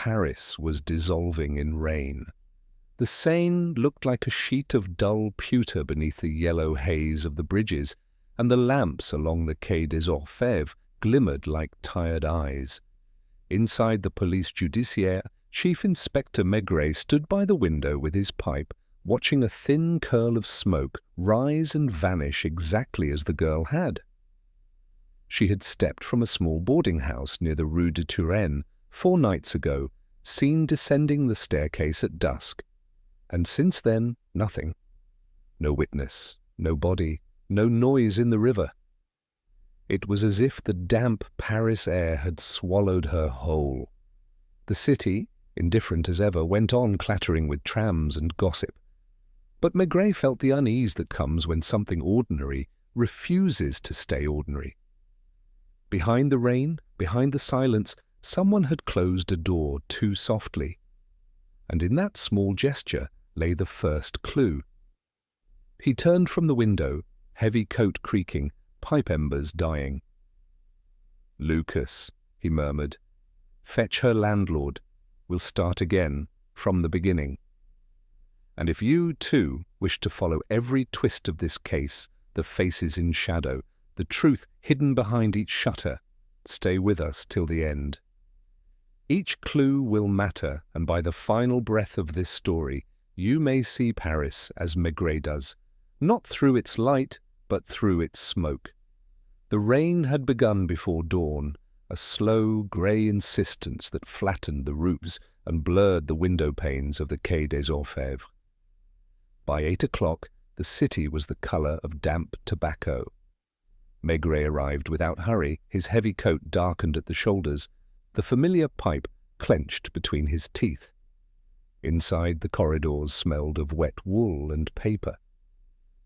Paris was dissolving in rain. The Seine looked like a sheet of dull pewter beneath the yellow haze of the bridges, and the lamps along the Quai des Orfèvres glimmered like tired eyes. Inside the police judiciaire, Chief Inspector Maigret stood by the window with his pipe, watching a thin curl of smoke rise and vanish exactly as the girl had. She had stepped from a small boarding house near the Rue de Turenne 4 nights ago, seen descending the staircase at dusk. And since then, nothing. No witness, no body, no noise in the river. It was as if the damp Paris air had swallowed her whole. The city, indifferent as ever, went on clattering with trams and gossip. But Maigret felt the unease that comes when something ordinary refuses to stay ordinary. Behind the rain, behind the silence, someone had closed a door too softly. And in that small gesture lay the first clue. He turned from the window, heavy coat creaking, pipe embers dying. "Lucas," he murmured, "fetch her landlord. We'll start again, from the beginning. And if you, too, wish to follow every twist of this case, the faces in shadow, the truth hidden behind each shutter, stay with us till the end. Each clue will matter, and by the final breath of this story, you may see Paris as Maigret does, not through its light, but through its smoke. The rain had begun before dawn, a slow, grey insistence that flattened the roofs and blurred the window panes of the Quai des Orfèvres. By 8 o'clock, the city was the colour of damp tobacco. Maigret arrived without hurry, his heavy coat darkened at the shoulders, the familiar pipe clenched between his teeth. Inside, the corridors smelled of wet wool and paper.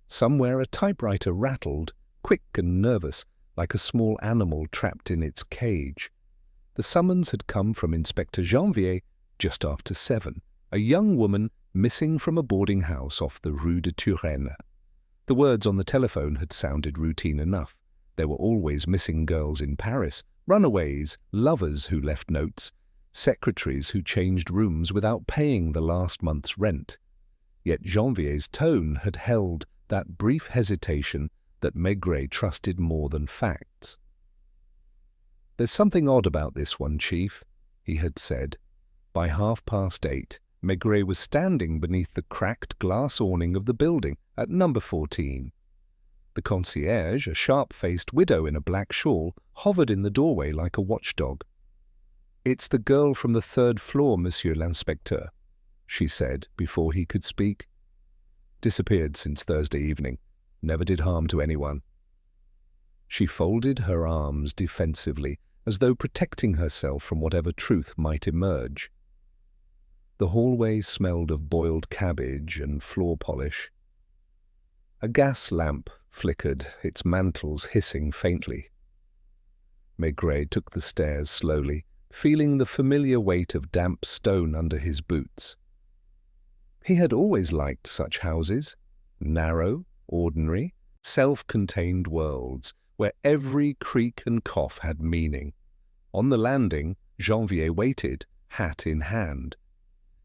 Somewhere a typewriter rattled, quick and nervous, like a small animal trapped in its cage. The summons had come from Inspector Janvier just after 7, a young woman missing from a boarding house off the Rue de Turenne. The words on the telephone had sounded routine enough. There were always missing girls in Paris, runaways, lovers who left notes, secretaries who changed rooms without paying the last month's rent. Yet Janvier's tone had held that brief hesitation that Maigret trusted more than facts. "There's something odd about this one, Chief," he had said. By 8:30, Maigret was standing beneath the cracked glass awning of the building at number 14. The concierge, a sharp-faced widow in a black shawl, hovered in the doorway like a watchdog. "It's the girl from the 3rd floor, Monsieur l'Inspecteur," she said before he could speak. "Disappeared since Thursday evening. Never did harm to anyone." She folded her arms defensively, as though protecting herself from whatever truth might emerge. The hallway smelled of boiled cabbage and floor polish. A gas lamp flickered, its mantles hissing faintly. Maigret took the stairs slowly, feeling the familiar weight of damp stone under his boots. He had always liked such houses, narrow, ordinary, self-contained worlds, where every creak and cough had meaning. On the landing, Janvier waited, hat in hand.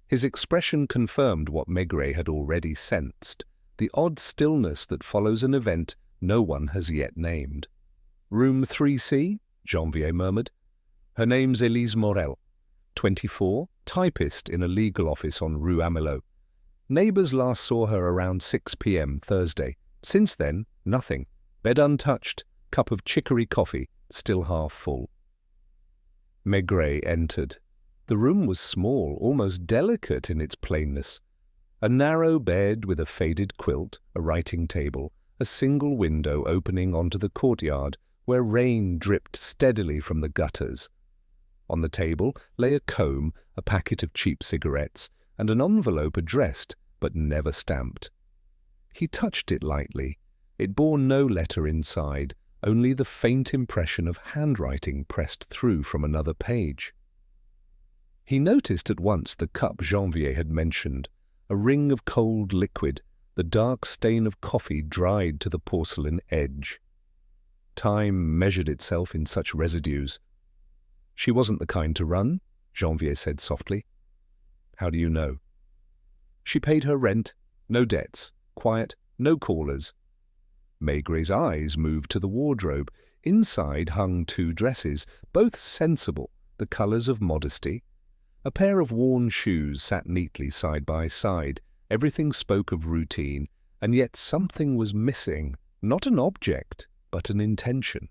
His expression confirmed what Maigret had already sensed, the odd stillness that follows an event no one has yet named. "Room 3C?" Janvier murmured. "Her name's Élise Morel. 24, typist in a legal office on Rue Amelot. Neighbours last saw her around 6 p.m. Thursday. Since then, nothing. Bed untouched, cup of chicory coffee, still half full." Maigret entered. The room was small, almost delicate in its plainness. A narrow bed with a faded quilt, a writing table, a single window opening onto the courtyard where rain dripped steadily from the gutters. On the table lay a comb, a packet of cheap cigarettes, and an envelope addressed but never stamped. He touched it lightly. It bore no letter inside, only the faint impression of handwriting pressed through from another page. He noticed at once the cup Janvier had mentioned, a ring of cold liquid, the dark stain of coffee dried to the porcelain edge. Time measured itself in such residues. She wasn't the kind to run. Janvier said softly. How do you know? She paid her rent, no debts, quiet, no callers. Maigray's eyes moved to the wardrobe. Inside hung 2 dresses, both sensible, the colours of modesty. A pair of worn shoes sat neatly side by side. Everything spoke of routine, and yet something was missing, not an object, but an intention.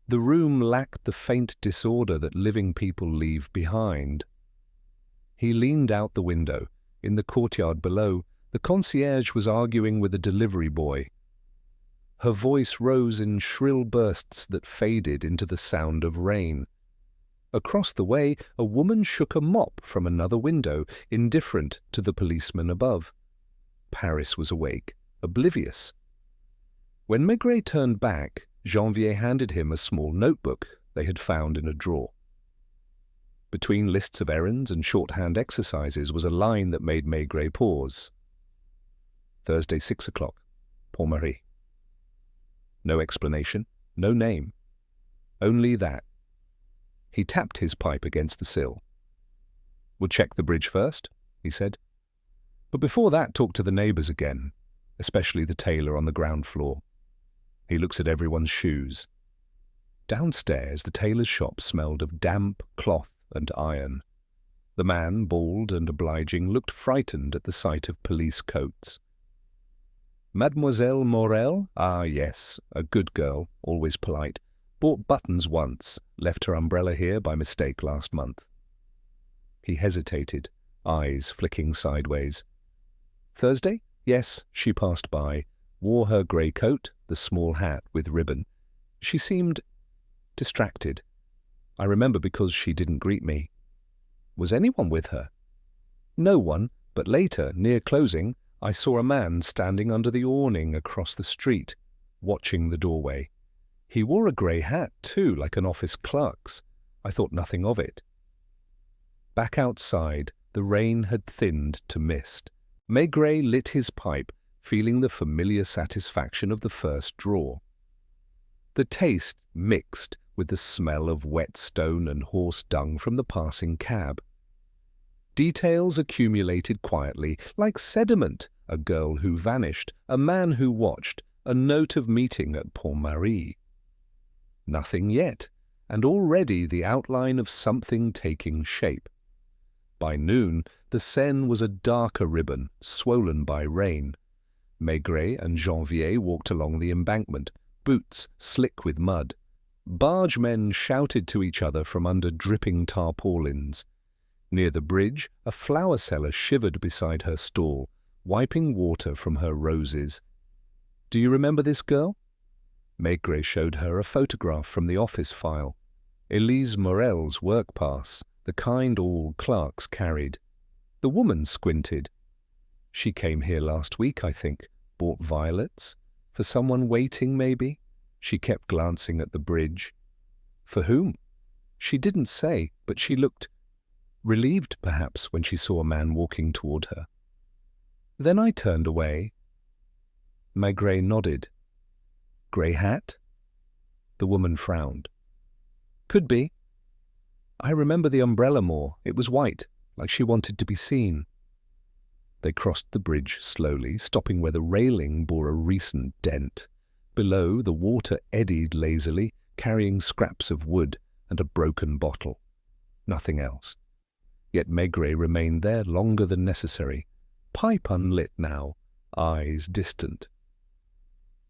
The room lacked the faint disorder that living people leave behind. He leaned out the window. In the courtyard below, the concierge was arguing with a delivery boy. Her voice rose in shrill bursts that faded into the sound of rain. Across the way, a woman shook a mop from another window, indifferent to the policeman above. Paris was awake, oblivious. When Maigret turned back, Janvier handed him a small notebook they had found in a drawer. Between lists of errands and shorthand exercises was a line that made Maigret pause. Thursday, 6 o'clock. Pont-Marie. No explanation, no name. Only that. He tapped his pipe against the sill. We'll check the bridge first, he said. But before that, talk to the neighbours again, especially the tailor on the ground floor. He looks at everyone's shoes. Downstairs, the tailor's shop smelled of damp cloth and iron. The man, bald and obliging, looked frightened at the sight of police coats. Mademoiselle Morel? Ah, yes, a good girl, always polite. Bought buttons once, left her umbrella here by mistake last month. He hesitated, eyes flicking sideways. Thursday? Yes, she passed by, wore her grey coat, the small hat with ribbon. She seemed distracted. I remember because she didn't greet me. Was anyone with her? No one, but later, near closing, I saw a man standing under the awning across the street, watching the doorway. He wore a grey hat, too, like an office clerk's. I thought nothing of it. Back outside, the rain had thinned to mist. Maigret lit his pipe, feeling the familiar satisfaction of the first draw. The taste mixed with the smell of wet stone and horse dung from the passing cab. Details accumulated quietly, like sediment, a girl who vanished, a man who watched, a note of meeting at Pont-Marie. Nothing yet, and already the outline of something taking shape. By noon, the Seine was a darker ribbon, swollen by rain. Maigret and Janvier walked along the embankment, boots slick with mud. Bargemen shouted to each other from under dripping tarpaulins. Near the bridge, a flower seller shivered beside her stall, wiping water from her roses. Do you remember this girl? Maigret showed her a photograph from the office file. Elise Morel's work pass, the kind all clerks carried. The woman squinted. She came here last week, I think. Bought violets? For someone waiting, maybe? She kept glancing at the bridge. For whom? She didn't say, but she looked relieved, perhaps, when she saw a man walking toward her. Then I turned away. Maigret nodded. Grey hat? The woman frowned. Could be. I remember the umbrella more. It was white, like she wanted to be seen. They crossed the bridge slowly, stopping where the railing bore a recent dent. Below, the water eddied lazily, carrying scraps of wood and a broken bottle. Nothing else. Yet Maigret remained there longer than necessary, pipe unlit now, eyes distant.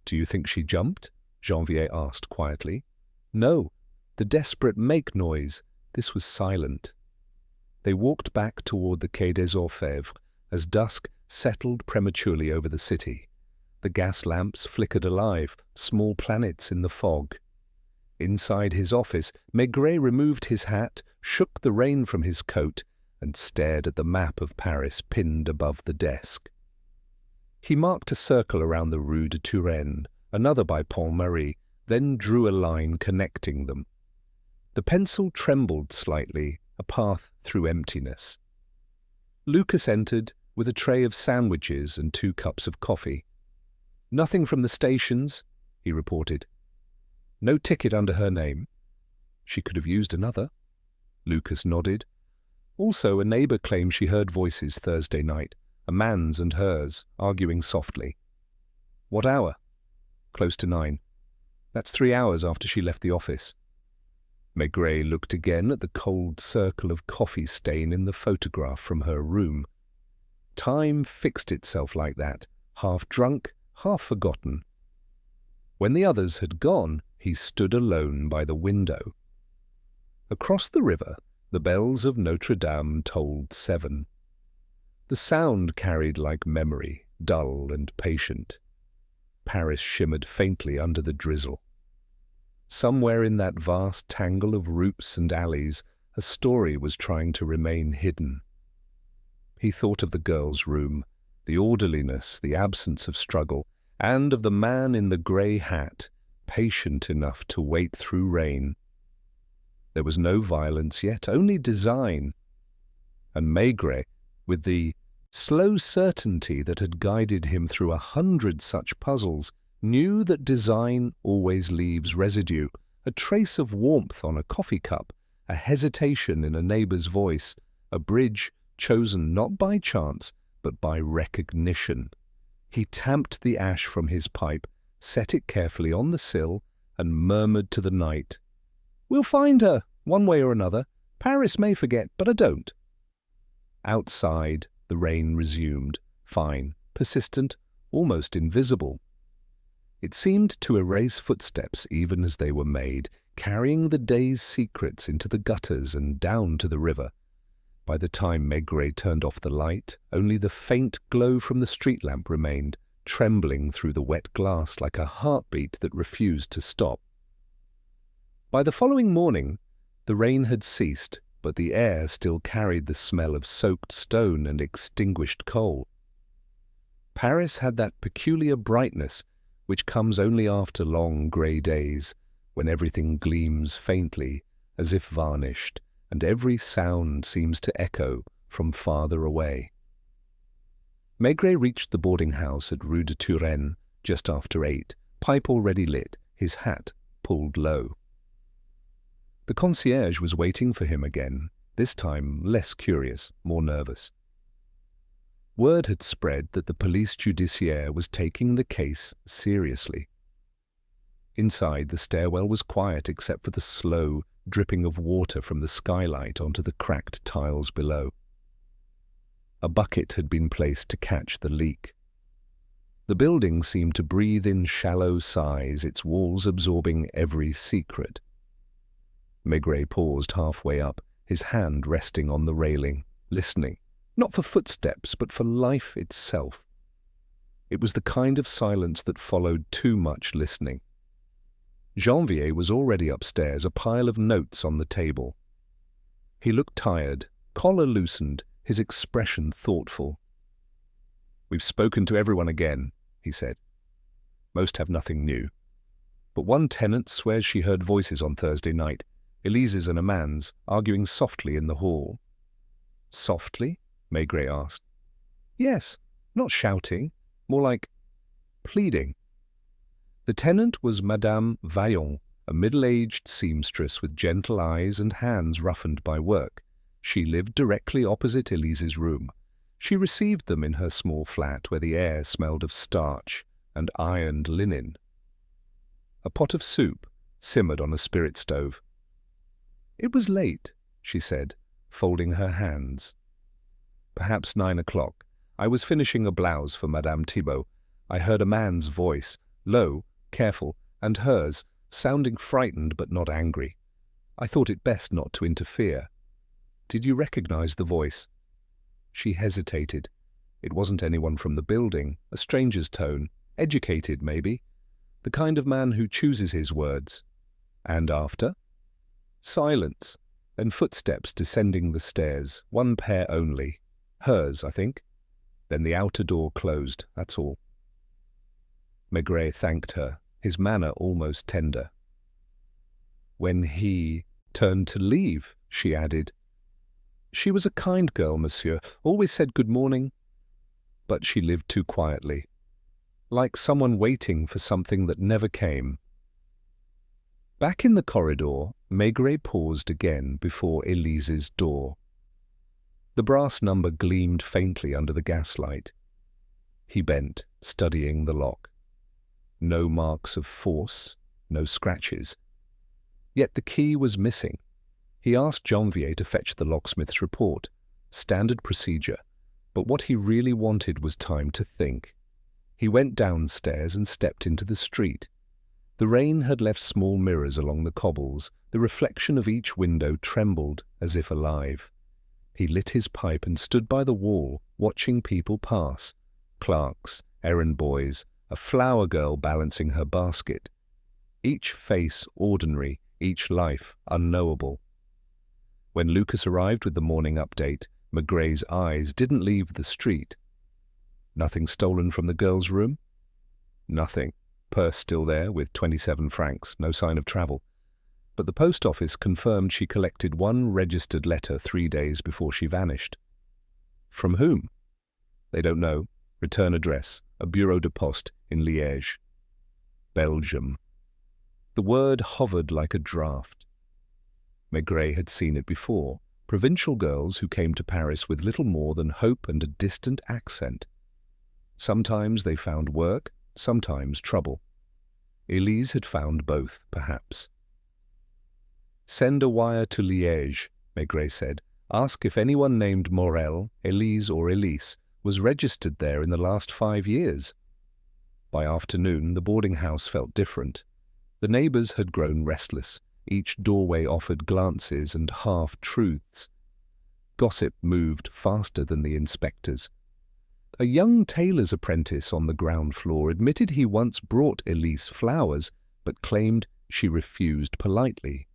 Do you think she jumped? Janvier asked quietly. No, the desperate make noise. This was silent. They walked back toward the Quai des Orfèvres as dusk settled prematurely over the city. The gas lamps flickered alive, small planets in the fog. Inside his office, Maigret removed his hat, shook the rain from his coat, and stared at the map of Paris pinned above the desk. He marked a circle around the Rue de Turenne, another by Pont-Marie, then drew a line connecting them. The pencil trembled slightly, a path through emptiness. Lucas entered with a tray of sandwiches and 2 cups of coffee. Nothing from the stations, he reported. No ticket under her name. She could have used another. Lucas nodded. Also, a neighbour claimed she heard voices Thursday night, a man's and hers, arguing softly. What hour? Close to 9. That's 3 hours after she left the office. Maigret looked again at the cold circle of coffee stain in the photograph from her room. Time fixed itself like that, half drunk, half forgotten. When the others had gone, he stood alone by the window. Across the river, the bells of Notre Dame tolled 7. The sound carried like memory, dull and patient. Paris shimmered faintly under the drizzle. Somewhere in that vast tangle of roofs and alleys, a story was trying to remain hidden. He thought of the girl's room, the orderliness, the absence of struggle, and of the man in the grey hat, patient enough to wait through rain. There was no violence yet, only design. And Maigret, with the slow certainty that had guided him through 100 such puzzles, knew that design always leaves residue, a trace of warmth on a coffee cup, a hesitation in a neighbour's voice, a bridge chosen not by chance, but by recognition. He tamped the ash from his pipe, set it carefully on the sill, and murmured to the night, "We'll find her, one way or another. Paris may forget, but I don't." Outside, the rain resumed, fine, persistent, almost invisible. It seemed to erase footsteps even as they were made, carrying the day's secrets into the gutters and down to the river. By the time Maigret turned off the light, only the faint glow from the street lamp remained, trembling through the wet glass like a heartbeat that refused to stop. By the following morning, the rain had ceased, but the air still carried the smell of soaked stone and extinguished coal. Paris had that peculiar brightness which comes only after long grey days, when everything gleams faintly, as if varnished, and every sound seems to echo from farther away. Maigret reached the boarding-house at Rue de Turenne just after 8, pipe already lit, his hat pulled low. The concierge was waiting for him again, this time less curious, more nervous. Word had spread that the police judiciaire was taking the case seriously. Inside, the stairwell was quiet except for the slow dripping of water from the skylight onto the cracked tiles below. A bucket had been placed to catch the leak. The building seemed to breathe in shallow sighs, its walls absorbing every secret. Maigret paused halfway up, his hand resting on the railing, listening. Not for footsteps, but for life itself. It was the kind of silence that followed too much listening. Janvier was already upstairs, a pile of notes on the table. He looked tired, collar loosened, his expression thoughtful. "We've spoken to everyone again," he said. "Most have nothing new. But one tenant swears she heard voices on Thursday night, Elise's and a man's, arguing softly in the hall." "Softly?" Maigret asked. "Yes, not shouting, more like pleading." The tenant was Madame Vaillant, a middle-aged seamstress with gentle eyes and hands roughened by work. She lived directly opposite Elise's room. She received them in her small flat where the air smelled of starch and ironed linen. A pot of soup simmered on a spirit stove. "It was late," she said, folding her hands. "Perhaps 9 o'clock. I was finishing a blouse for Madame Thibault. I heard a man's voice, low, careful, and hers, sounding frightened but not angry. I thought it best not to interfere. Did you recognize the voice?" She hesitated. It wasn't anyone from the building, a stranger's tone, educated maybe, the kind of man who chooses his words. And after? Silence, then footsteps descending the stairs, one pair only. Hers, I think. Then the outer door closed, that's all. Maigret thanked her, his manner almost tender. "When he turned to leave," she added. "She was a kind girl, monsieur, always said good morning. But she lived too quietly, like someone waiting for something that never came." Back in the corridor, Maigret paused again before Elise's door. The brass number gleamed faintly under the gaslight. He bent, studying the lock. No marks of force, no scratches. Yet the key was missing. He asked Janvier to fetch the locksmith's report. Standard procedure. But what he really wanted was time to think. He went downstairs and stepped into the street. The rain had left small mirrors along the cobbles. The reflection of each window trembled as if alive. He lit his pipe and stood by the wall, watching people pass. Clerks, errand boys, a flower girl balancing her basket. Each face ordinary, each life unknowable. When Lucas arrived with the morning update, Maigret's eyes didn't leave the street. Nothing stolen from the girl's room? Nothing. Purse still there with 27 francs, no sign of travel. But the post office confirmed she collected one registered letter 3 days before she vanished. From whom? They don't know. Return address, a bureau de poste in Liège. Belgium. The word hovered like a draft. Maigret had seen it before. Provincial girls who came to Paris with little more than hope and a distant accent. Sometimes they found work, sometimes trouble. Elise had found both, perhaps. Send a wire to Liège, Maigret said. Ask if anyone named Morel, Elise or Elise was registered there in the last 5 years. By afternoon, the boarding house felt different. The neighbours had grown restless. Each doorway offered glances and half-truths. Gossip moved faster than the inspectors. A young tailor's apprentice on the ground floor admitted he once brought Elise flowers, but claimed she refused politely.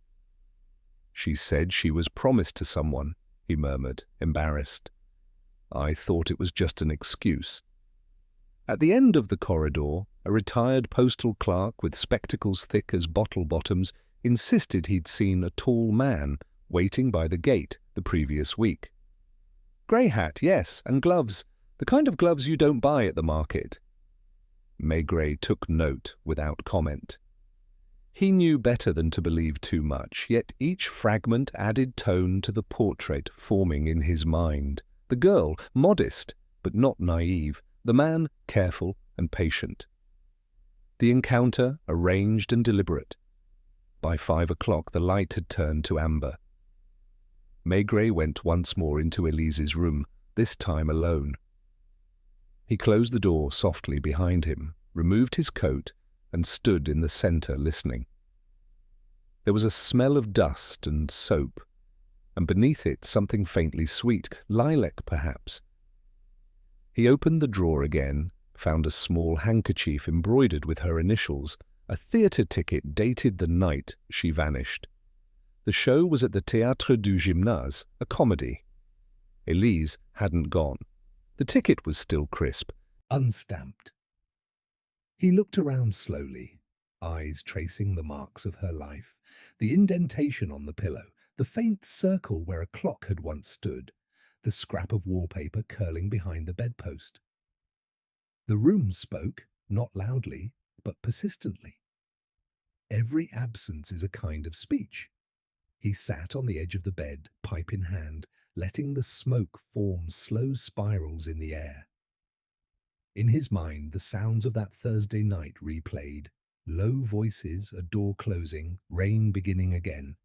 She said she was promised to someone, he murmured, embarrassed. I thought it was just an excuse. At the end of the corridor, a retired postal clerk with spectacles thick as bottle bottoms insisted he'd seen a tall man waiting by the gate the previous week. Grey hat, yes, and gloves. The kind of gloves you don't buy at the market. Maigret took note without comment. He knew better than to believe too much, yet each fragment added tone to the portrait forming in his mind. The girl, modest, but not naive. The man, careful and patient. The encounter, arranged and deliberate. By 5 o'clock the light had turned to amber. Maigret went once more into Elise's room, this time alone. He closed the door softly behind him, removed his coat, and stood in the centre listening. There was a smell of dust and soap, and beneath it something faintly sweet, lilac perhaps. He opened the drawer again, found a small handkerchief embroidered with her initials, a theatre ticket dated the night she vanished. The show was at the Théâtre du Gymnase, a comedy. Elise hadn't gone. The ticket was still crisp, unstamped. He looked around slowly, eyes tracing the marks of her life, the indentation on the pillow, the faint circle where a clock had once stood, the scrap of wallpaper curling behind the bedpost. The room spoke, not loudly, but persistently. Every absence is a kind of speech. He sat on the edge of the bed, pipe in hand, letting the smoke form slow spirals in the air. In his mind, the sounds of that Thursday night replayed. Low voices, a door closing, rain beginning again.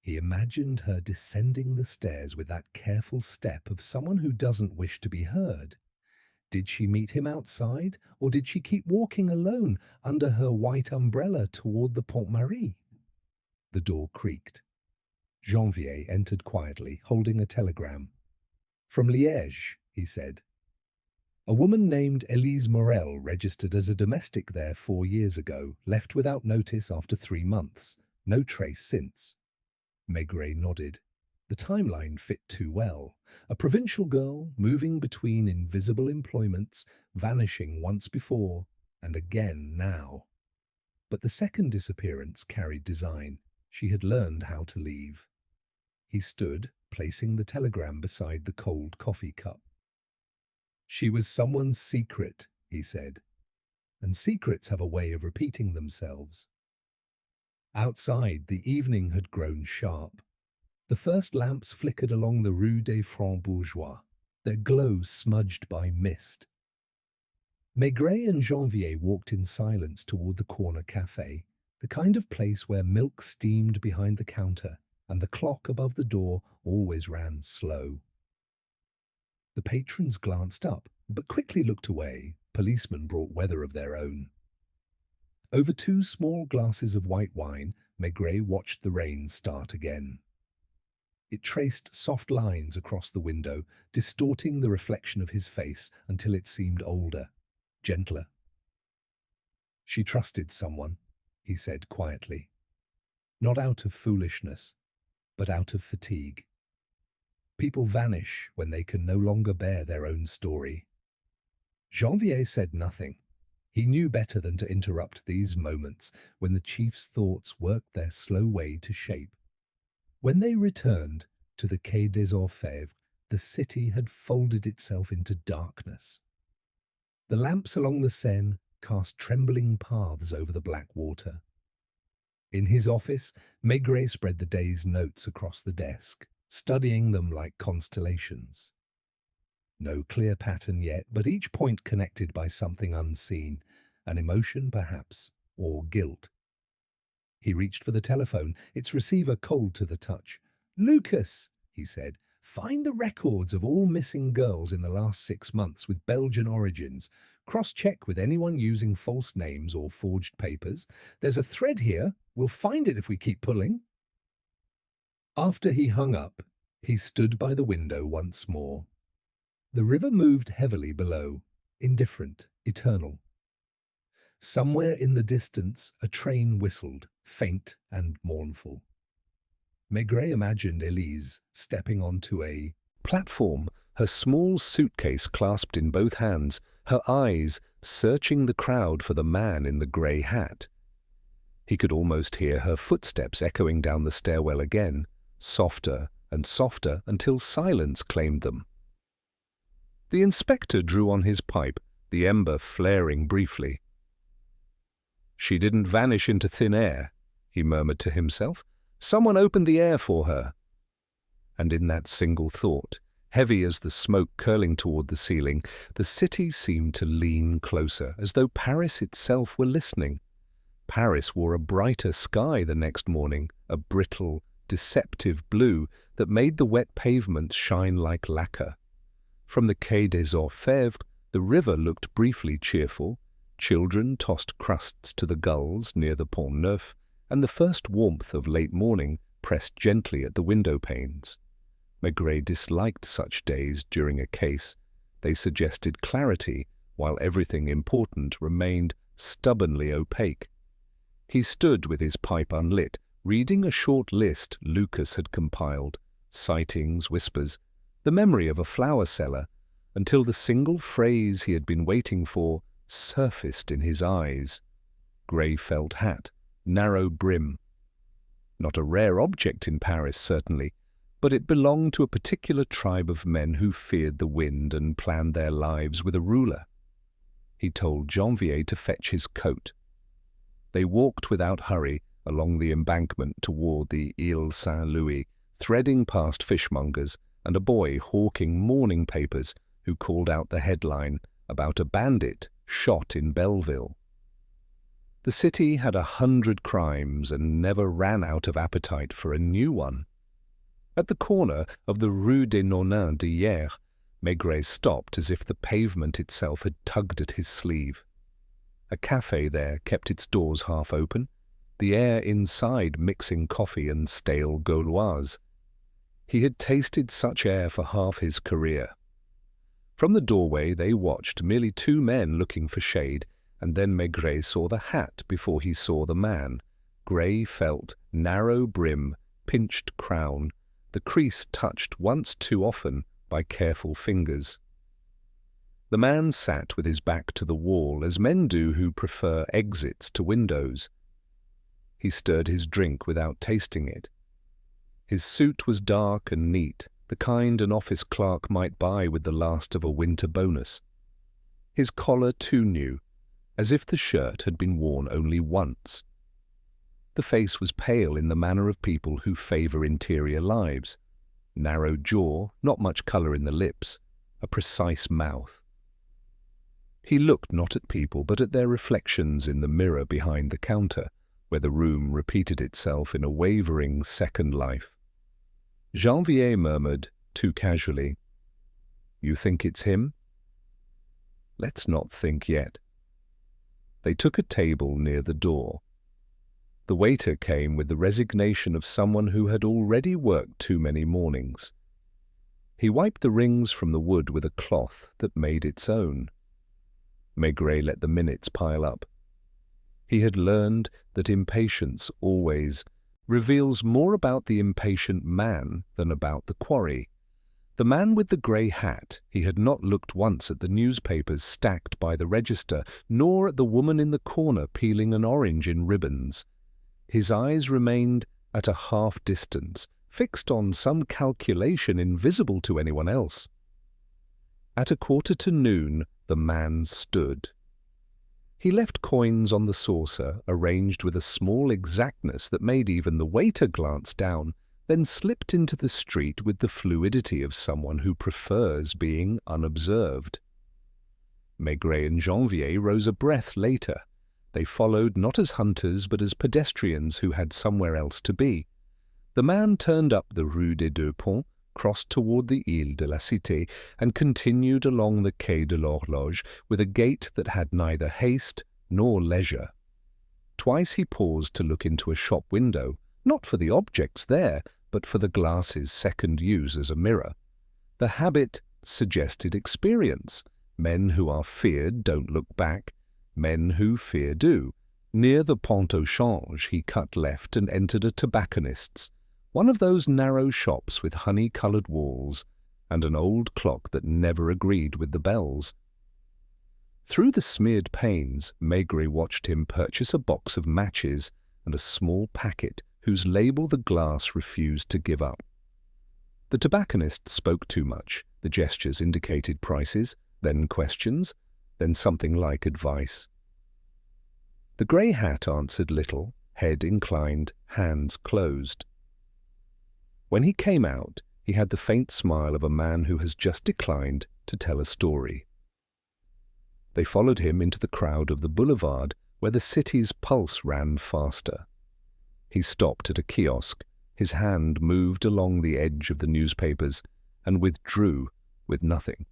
He imagined her descending the stairs with that careful step of someone who doesn't wish to be heard. Did she meet him outside, or did she keep walking alone under her white umbrella toward the Pont Marie? The door creaked. Janvier entered quietly, holding a telegram. From Liège, he said. A woman named Elise Morel registered as a domestic there 4 years ago, left without notice after 3 months. No trace since. Maigret nodded. The timeline fit too well. A provincial girl moving between invisible employments, vanishing once before, and again now. But the second disappearance carried design. She had learned how to leave. He stood, placing the telegram beside the cold coffee cup. She was someone's secret, he said, and secrets have a way of repeating themselves. Outside, the evening had grown sharp. The first lamps flickered along the Rue des Francs-Bourgeois, their glow smudged by mist. Maigret and Janvier walked in silence toward the corner cafe, the kind of place where milk steamed behind the counter and the clock above the door always ran slow. The patrons glanced up, but quickly looked away. Policemen brought weather of their own. Over 2 small glasses of white wine, Maigret watched the rain start again. It traced soft lines across the window, distorting the reflection of his face until it seemed older, gentler. "She trusted someone," he said quietly. "Not out of foolishness, but out of fatigue. People vanish when they can no longer bear their own story." Janvier said nothing. He knew better than to interrupt these moments when the chief's thoughts worked their slow way to shape. When they returned to the Quai des Orfèvres, the city had folded itself into darkness. The lamps along the Seine cast trembling paths over the black water. In his office, Maigret spread the day's notes across the desk, studying them like constellations. No clear pattern yet, but each point connected by something unseen, an emotion perhaps, or guilt. He reached for the telephone, its receiver cold to the touch. "Lucas," he said, "find the records of all missing girls in the last 6 months with Belgian origins. Cross-check with anyone using false names or forged papers. There's a thread here. We'll find it if we keep pulling." After he hung up, he stood by the window once more. The river moved heavily below, indifferent, eternal. Somewhere in the distance, a train whistled, faint and mournful. Maigret imagined Elise stepping onto a platform, her small suitcase clasped in both hands, her eyes searching the crowd for the man in the grey hat. He could almost hear her footsteps echoing down the stairwell again, softer and softer until silence claimed them. The inspector drew on his pipe, the ember flaring briefly. "She didn't vanish into thin air," he murmured to himself. "Someone opened the air for her." And in that single thought, heavy as the smoke curling toward the ceiling, the city seemed to lean closer, as though Paris itself were listening. Paris wore a brighter sky the next morning, a brittle, deceptive blue that made the wet pavements shine like lacquer. From the Quai des Orfèvres, the river looked briefly cheerful. Children tossed crusts to the gulls near the Pont Neuf, and the first warmth of late morning pressed gently at the window panes. Maigret disliked such days during a case. They suggested clarity, while everything important remained stubbornly opaque. He stood with his pipe unlit, reading a short list Lucas had compiled, sightings, whispers, the memory of a flower seller, until the single phrase he had been waiting for surfaced in his eyes. Grey felt hat, narrow brim. Not a rare object in Paris, certainly, but it belonged to a particular tribe of men who feared the wind and planned their lives with a ruler. He told Janvier to fetch his coat. They walked without hurry along the embankment toward the Ile Saint-Louis, threading past fishmongers and a boy hawking morning papers who called out the headline about a bandit shot in Belleville. The city had 100 crimes and never ran out of appetite for a new one. At the corner of the Rue des Nonins d'Hier, Maigret stopped as if the pavement itself had tugged at his sleeve. A café there kept its doors half open, the air inside mixing coffee and stale Gauloise. He had tasted such air for half his career. From the doorway they watched, merely 2 men looking for shade, and then Maigret saw the hat before he saw the man. Grey felt, narrow brim, pinched crown, the crease touched once too often by careful fingers. The man sat with his back to the wall, as men do who prefer exits to windows. He stirred his drink without tasting it. His suit was dark and neat, the kind an office clerk might buy with the last of a winter bonus. His collar too new, as if the shirt had been worn only once. The face was pale in the manner of people who favor interior lives. Narrow jaw, not much color in the lips, a precise mouth. He looked not at people but at their reflections in the mirror behind the counter, where the room repeated itself in a wavering second life. Janvier murmured, too casually, "You think it's him?" "Let's not think yet." They took a table near the door. The waiter came with the resignation of someone who had already worked too many mornings. He wiped the rings from the wood with a cloth that made its own. Maigret let the minutes pile up. He had learned that impatience always reveals more about the impatient man than about the quarry. The man with the grey hat, he had not looked once at the newspapers stacked by the register, nor at the woman in the corner peeling an orange in ribbons. His eyes remained at a half distance, fixed on some calculation invisible to anyone else. At 1:45, the man stood. He left coins on the saucer, arranged with a small exactness that made even the waiter glance down, then slipped into the street with the fluidity of someone who prefers being unobserved. Maigret and Janvier rose a breath later. They followed not as hunters but as pedestrians who had somewhere else to be. The man turned up the Rue des Deux Ponts, crossed toward the Ile de la Cité, and continued along the Quai de l'Horloge with a gait that had neither haste nor leisure. Twice he paused to look into a shop window, not for the objects there, but for the glass's second use as a mirror. The habit suggested experience. Men who are feared don't look back. Men who fear do. Near the Pont au Change he cut left and entered a tobacconist's, one of those narrow shops with honey-coloured walls and an old clock that never agreed with the bells. Through the smeared panes, Maigret watched him purchase a box of matches and a small packet whose label the glass refused to give up. The tobacconist spoke too much. The gestures indicated prices, then questions, then something like advice. The grey hat answered little, head inclined, hands closed. When he came out, he had the faint smile of a man who has just declined to tell a story. They followed him into the crowd of the boulevard, where the city's pulse ran faster. He stopped at a kiosk. His hand moved along the edge of the newspapers and withdrew with nothing.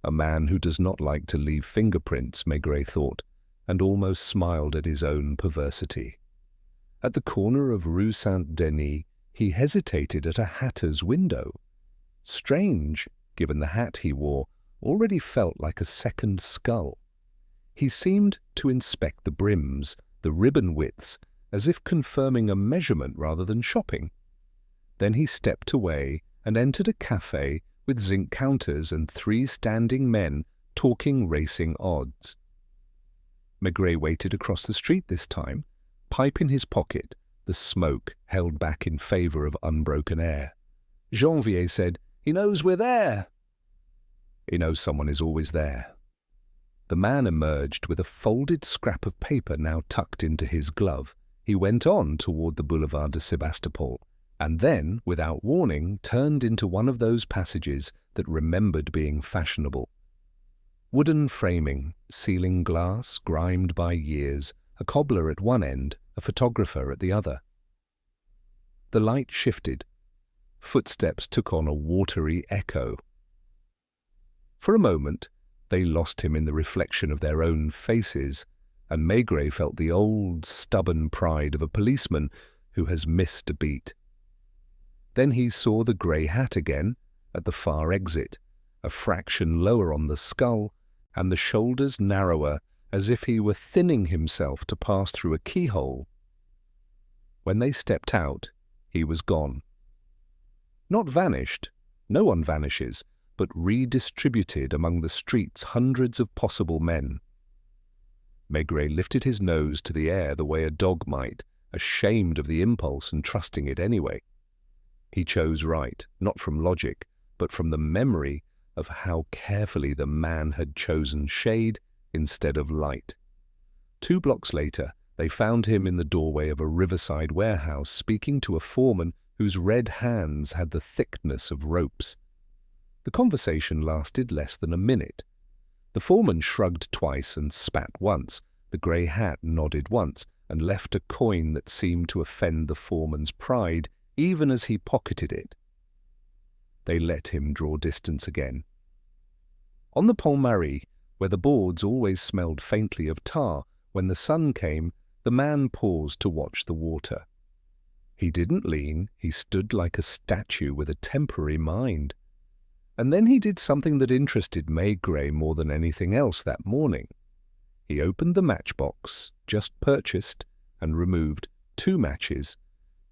A man who does not like to leave fingerprints, Maigret thought, and almost smiled at his own perversity. At the corner of Rue Saint-Denis, he hesitated at a hatter's window. Strange, given the hat he wore already felt like a second skull. He seemed to inspect the brims, the ribbon widths, as if confirming a measurement rather than shopping. Then he stepped away and entered a café with zinc counters and 3 standing men talking racing odds. Maigret waited across the street this time, pipe in his pocket, the smoke held back in favor of unbroken air. Janvier said, "He knows we're there." "He knows someone is always there." The man emerged with a folded scrap of paper now tucked into his glove. He went on toward the Boulevard de Sébastopol, and then, without warning, turned into one of those passages that remembered being fashionable. Wooden framing, ceiling glass, grimed by years, a cobbler at one end, a photographer at the other. The light shifted. Footsteps took on a watery echo. For a moment, they lost him in the reflection of their own faces, and Maigret felt the old, stubborn pride of a policeman who has missed a beat. Then he saw the grey hat again, at the far exit, a fraction lower on the skull, and the shoulders narrower, as if he were thinning himself to pass through a keyhole. When they stepped out, he was gone. Not vanished, no one vanishes, but redistributed among the street's hundreds of possible men. Maigret lifted his nose to the air the way a dog might, ashamed of the impulse and trusting it anyway. He chose right, not from logic, but from the memory of how carefully the man had chosen shade instead of light. 2 blocks later, They found him in the doorway of a riverside warehouse speaking to a foreman whose red hands had the thickness of ropes. The conversation lasted less than a minute. The foreman shrugged twice and spat once. The grey hat nodded once and left a coin that seemed to offend the foreman's pride even as he pocketed it. They let him draw distance again. On the Pont Marie, where the boards always smelled faintly of tar, when the sun came, the man paused to watch the water. He didn't lean, he stood like a statue with a temporary mind. And then he did something that interested Maigret more than anything else that morning. He opened the matchbox, just purchased, and removed 2 matches,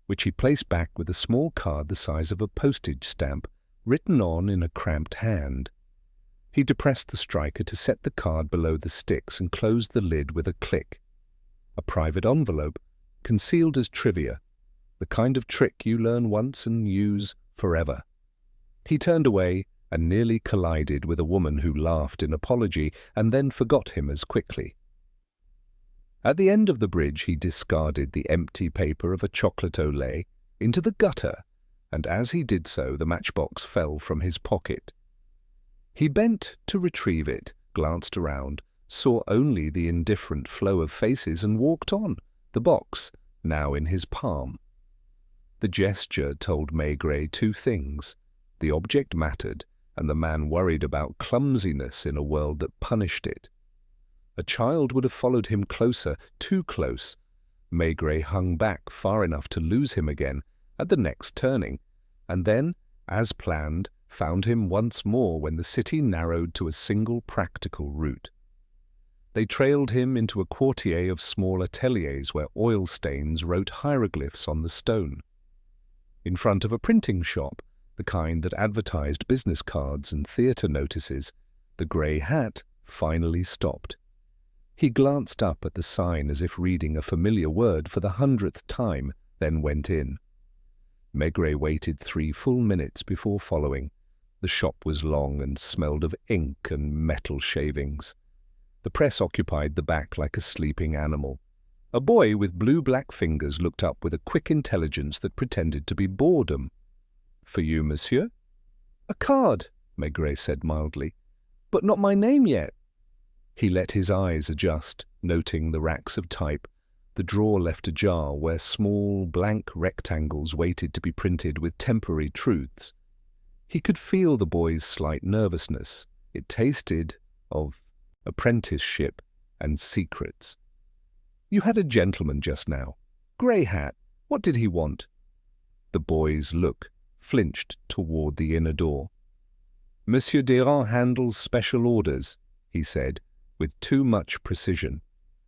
which he placed back with a small card the size of a postage stamp, written on in a cramped hand. He depressed the striker to set the card below the sticks and closed the lid with a click. A private envelope, concealed as trivia, the kind of trick you learn once and use forever. He turned away and nearly collided with a woman who laughed in apology and then forgot him as quickly. At the end of the bridge he discarded the empty paper of a chocolate au lait into the gutter, and as he did so the matchbox fell from his pocket. He bent to retrieve it, glanced around, saw only the indifferent flow of faces and walked on, the box now in his palm. The gesture told Maigret 2 things. The object mattered, and the man worried about clumsiness in a world that punished it. A child would have followed him closer, too close. Maigret hung back far enough to lose him again at the next turning, and then, as planned, found him once more when the city narrowed to a single practical route. They trailed him into a quartier of small ateliers where oil stains wrote hieroglyphs on the stone. In front of a printing shop, the kind that advertised business cards and theatre notices, the grey hat finally stopped. He glanced up at the sign as if reading a familiar word for the 100th time, then went in. Maigret waited 3 full minutes before following. The shop was long and smelled of ink and metal shavings. The press occupied the back like a sleeping animal. A boy with blue-black fingers looked up with a quick intelligence that pretended to be boredom. "For you, monsieur?" "A card," Maigret said mildly. "But not my name yet." He let his eyes adjust, noting the racks of type, the drawer left ajar where small, blank rectangles waited to be printed with temporary truths. He could feel the boy's slight nervousness. It tasted of apprenticeship and secrets. "You had a gentleman just now. Grey hat. What did he want?" The boy's look flinched toward the inner door. "Monsieur Desrand handles special orders," he said, with too much precision.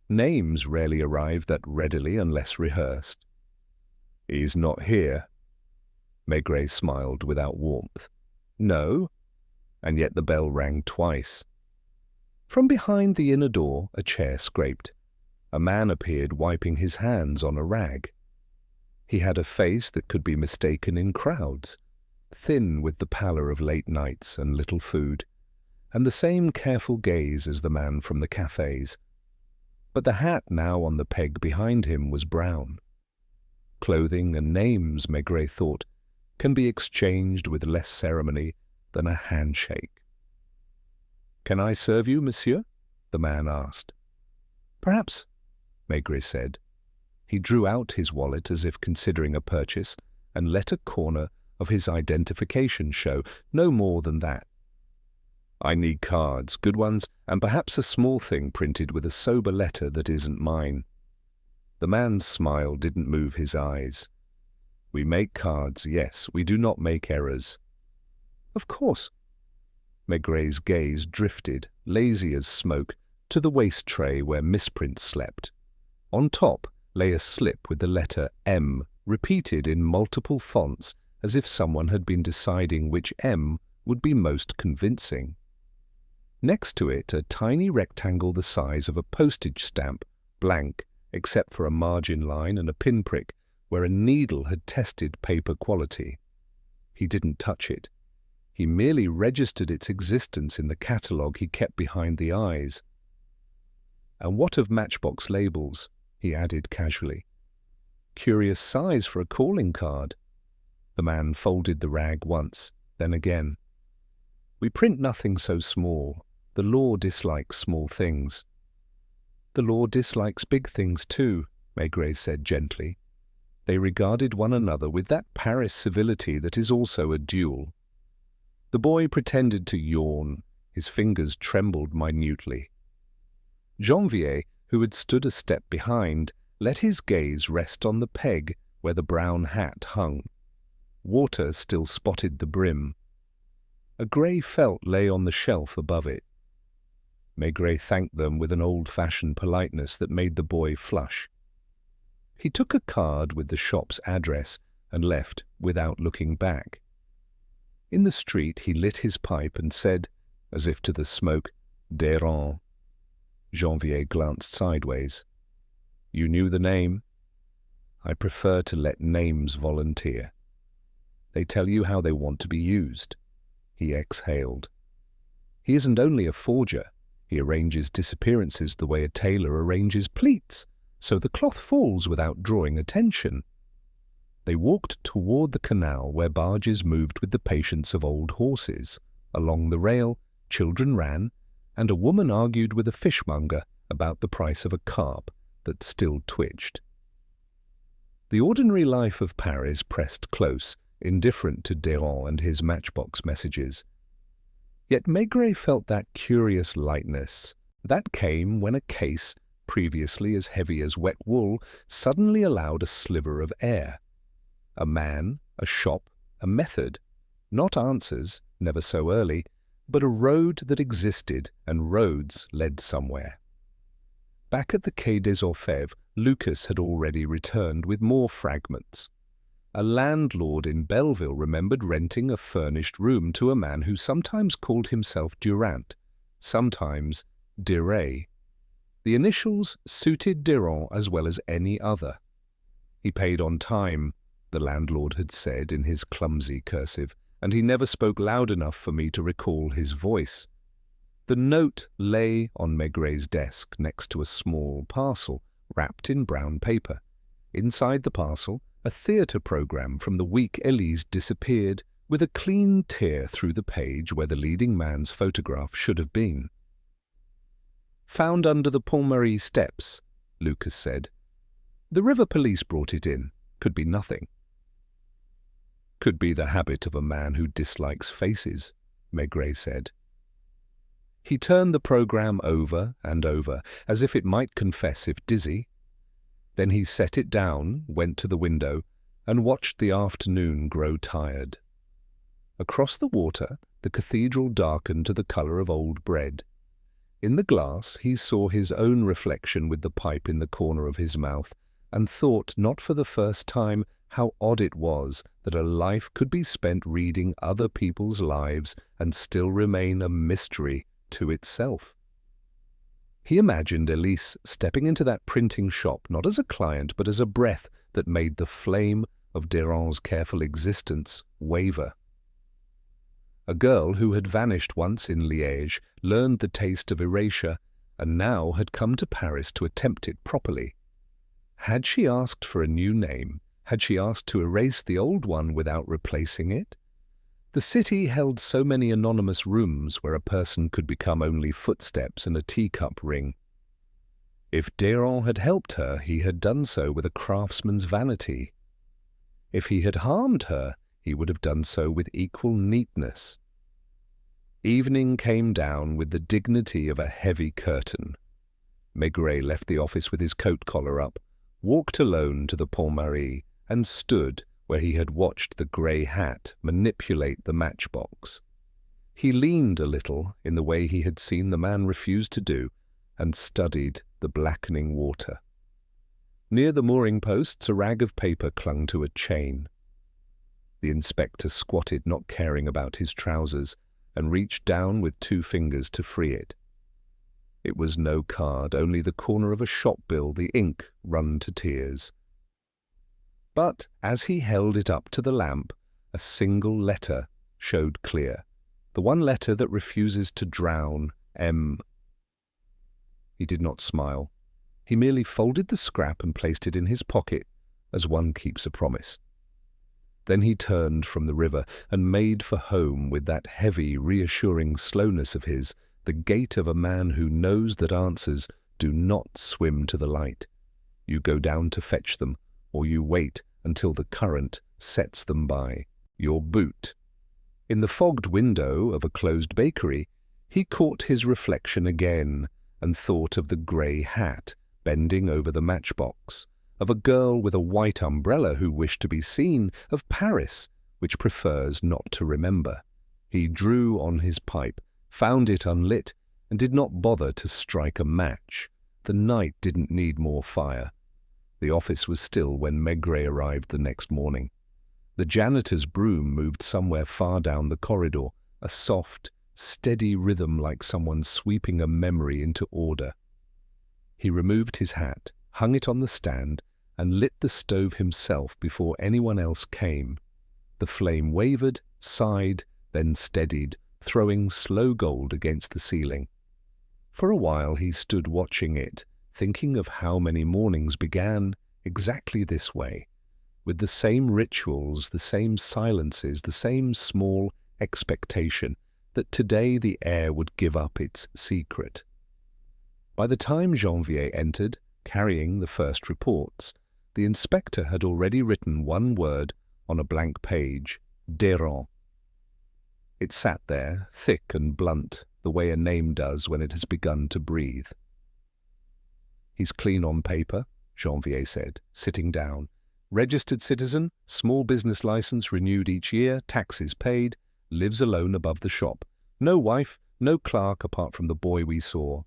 Names rarely arrive that readily unless rehearsed. "He's not here." Maigret smiled without warmth. "No?" And yet the bell rang twice. From behind the inner door a chair scraped. A man appeared wiping his hands on a rag. He had a face that could be mistaken in crowds, thin with the pallor of late nights and little food, and the same careful gaze as the man from the cafes. But the hat now on the peg behind him was brown. Clothing and names, Maigret thought, can be exchanged with less ceremony than a handshake. "Can I serve you, monsieur?" the man asked. "Perhaps," Maigret said. He drew out his wallet as if considering a purchase and let a corner of his identification show, no more than that. "I need cards, good ones, and perhaps a small thing printed with a sober letter that isn't mine." The man's smile didn't move his eyes. "We make cards, yes, we do not make errors." "Of course." Maigret's gaze drifted, lazy as smoke, to the waste tray where misprints slept. On top lay a slip with the letter M, repeated in multiple fonts as if someone had been deciding which M would be most convincing. Next to it, a tiny rectangle the size of a postage stamp, blank, except for a margin line and a pinprick, where a needle had tested paper quality. He didn't touch it. He merely registered its existence in the catalogue he kept behind the eyes. And what of matchbox labels? he added casually. Curious size for a calling card. The man folded the rag once, then again. We print nothing so small. The law dislikes small things. The law dislikes big things too, Maigret said gently. They regarded one another with that Paris civility that is also a duel. The boy pretended to yawn. His fingers trembled minutely. Janvier, who had stood a step behind, let his gaze rest on the peg where the brown hat hung. Water still spotted the brim. A grey felt lay on the shelf above it. Maigret thanked them with an old-fashioned politeness that made the boy flush. He took a card with the shop's address and left without looking back. In the street he lit his pipe and said, as if to the smoke, "Déran." Janvier glanced sideways. "You knew the name?" "I prefer to let names volunteer. They tell you how they want to be used." He exhaled. "He isn't only a forger. He arranges disappearances the way a tailor arranges pleats, so the cloth falls without drawing attention." They walked toward the canal where barges moved with the patience of old horses. Along the rail, children ran, and a woman argued with a fishmonger about the price of a carp that still twitched. The ordinary life of Paris pressed close, indifferent to Déran and his matchbox messages. Yet Maigret felt that curious lightness. That came when a case, previously as heavy as wet wool, suddenly allowed a sliver of air. A man, a shop, a method. Not answers, never so early, but a road that existed, and roads led somewhere. Back at the Quai des Orfèvres, Lucas had already returned with more fragments. A landlord in Belleville remembered renting a furnished room to a man who sometimes called himself Durant, sometimes Diray. The initials suited Déran as well as any other. He paid on time, the landlord had said in his clumsy cursive, and he never spoke loud enough for me to recall his voice. The note lay on Maigret's desk next to a small parcel, wrapped in brown paper. Inside the parcel, a theatre programme from the week Élise disappeared, with a clean tear through the page where the leading man's photograph should have been. "Found under the Pont Marie steps," Lucas said. "The river police brought it in. Could be nothing." "Could be the habit of a man who dislikes faces," Maigret said. He turned the programme over and over, as if it might confess if dizzy. Then he set it down, went to the window, and watched the afternoon grow tired. Across the water, the cathedral darkened to the colour of old bread. In the glass he saw his own reflection with the pipe in the corner of his mouth, and thought, not for the first time, how odd it was that a life could be spent reading other people's lives and still remain a mystery to itself. He imagined Élise stepping into that printing shop not as a client but as a breath that made the flame of Déran's careful existence waver. A girl who had vanished once in Liège learned the taste of erasure and now had come to Paris to attempt it properly. Had she asked for a new name? Had she asked to erase the old one without replacing it? The city held so many anonymous rooms where a person could become only footsteps and a teacup ring. If Déran had helped her, he had done so with a craftsman's vanity. If he had harmed her, he would have done so with equal neatness. Evening came down with the dignity of a heavy curtain. Maigret left the office with his coat collar up, walked alone to the Pont Marie, and stood where he had watched the grey hat manipulate the matchbox. He leaned a little in the way he had seen the man refuse to do, and studied the blackening water. Near the mooring posts a rag of paper clung to a chain. The inspector squatted, not caring about his trousers, and reached down with 2 fingers to free it. It was no card, only the corner of a shop bill, the ink run to tears. But as he held it up to the lamp, a single letter showed clear, the one letter that refuses to drown, M. He did not smile. He merely folded the scrap and placed it in his pocket, as one keeps a promise. Then he turned from the river and made for home with that heavy, reassuring slowness of his, the gait of a man who knows that answers do not swim to the light. You go down to fetch them, or you wait until the current sets them by your boot. In the fogged window of a closed bakery, he caught his reflection again and thought of the grey hat bending over the matchbox, of a girl with a white umbrella who wished to be seen, of Paris, which prefers not to remember. He drew on his pipe, found it unlit, and did not bother to strike a match. The night didn't need more fire. The office was still when Maigret arrived the next morning. The janitor's broom moved somewhere far down the corridor, a soft, steady rhythm like someone sweeping a memory into order. He removed his hat, hung it on the stand, and lit the stove himself before anyone else came. The flame wavered, sighed, then steadied, throwing slow gold against the ceiling. For a while he stood watching it, thinking of how many mornings began exactly this way, with the same rituals, the same silences, the same small expectation that today the air would give up its secret. By the time Janvier entered, carrying the first reports, the inspector had already written one word on a blank page: Déran. It sat there, thick and blunt, the way a name does when it has begun to breathe. "He's clean on paper," Janvier said, sitting down. "Registered citizen, small business license renewed each year, taxes paid, lives alone above the shop. No wife, no clerk apart from the boy we saw."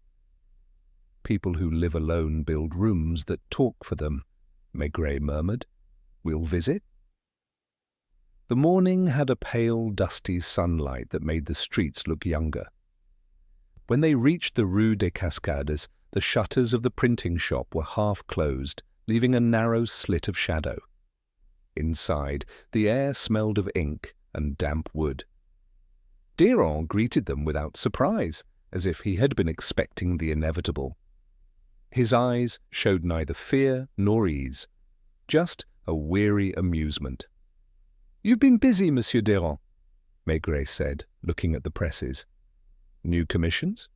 "People who live alone build rooms that talk for them," Maigret murmured. "We'll visit?" The morning had a pale, dusty sunlight that made the streets look younger. When they reached the Rue des Cascades, the shutters of the printing shop were half closed, leaving a narrow slit of shadow. Inside, the air smelled of ink and damp wood. Déran greeted them without surprise, as if he had been expecting the inevitable. His eyes showed neither fear nor ease, just a weary amusement. "You've been busy, Monsieur Déran," Maigret said, looking at the presses. "New commissions?"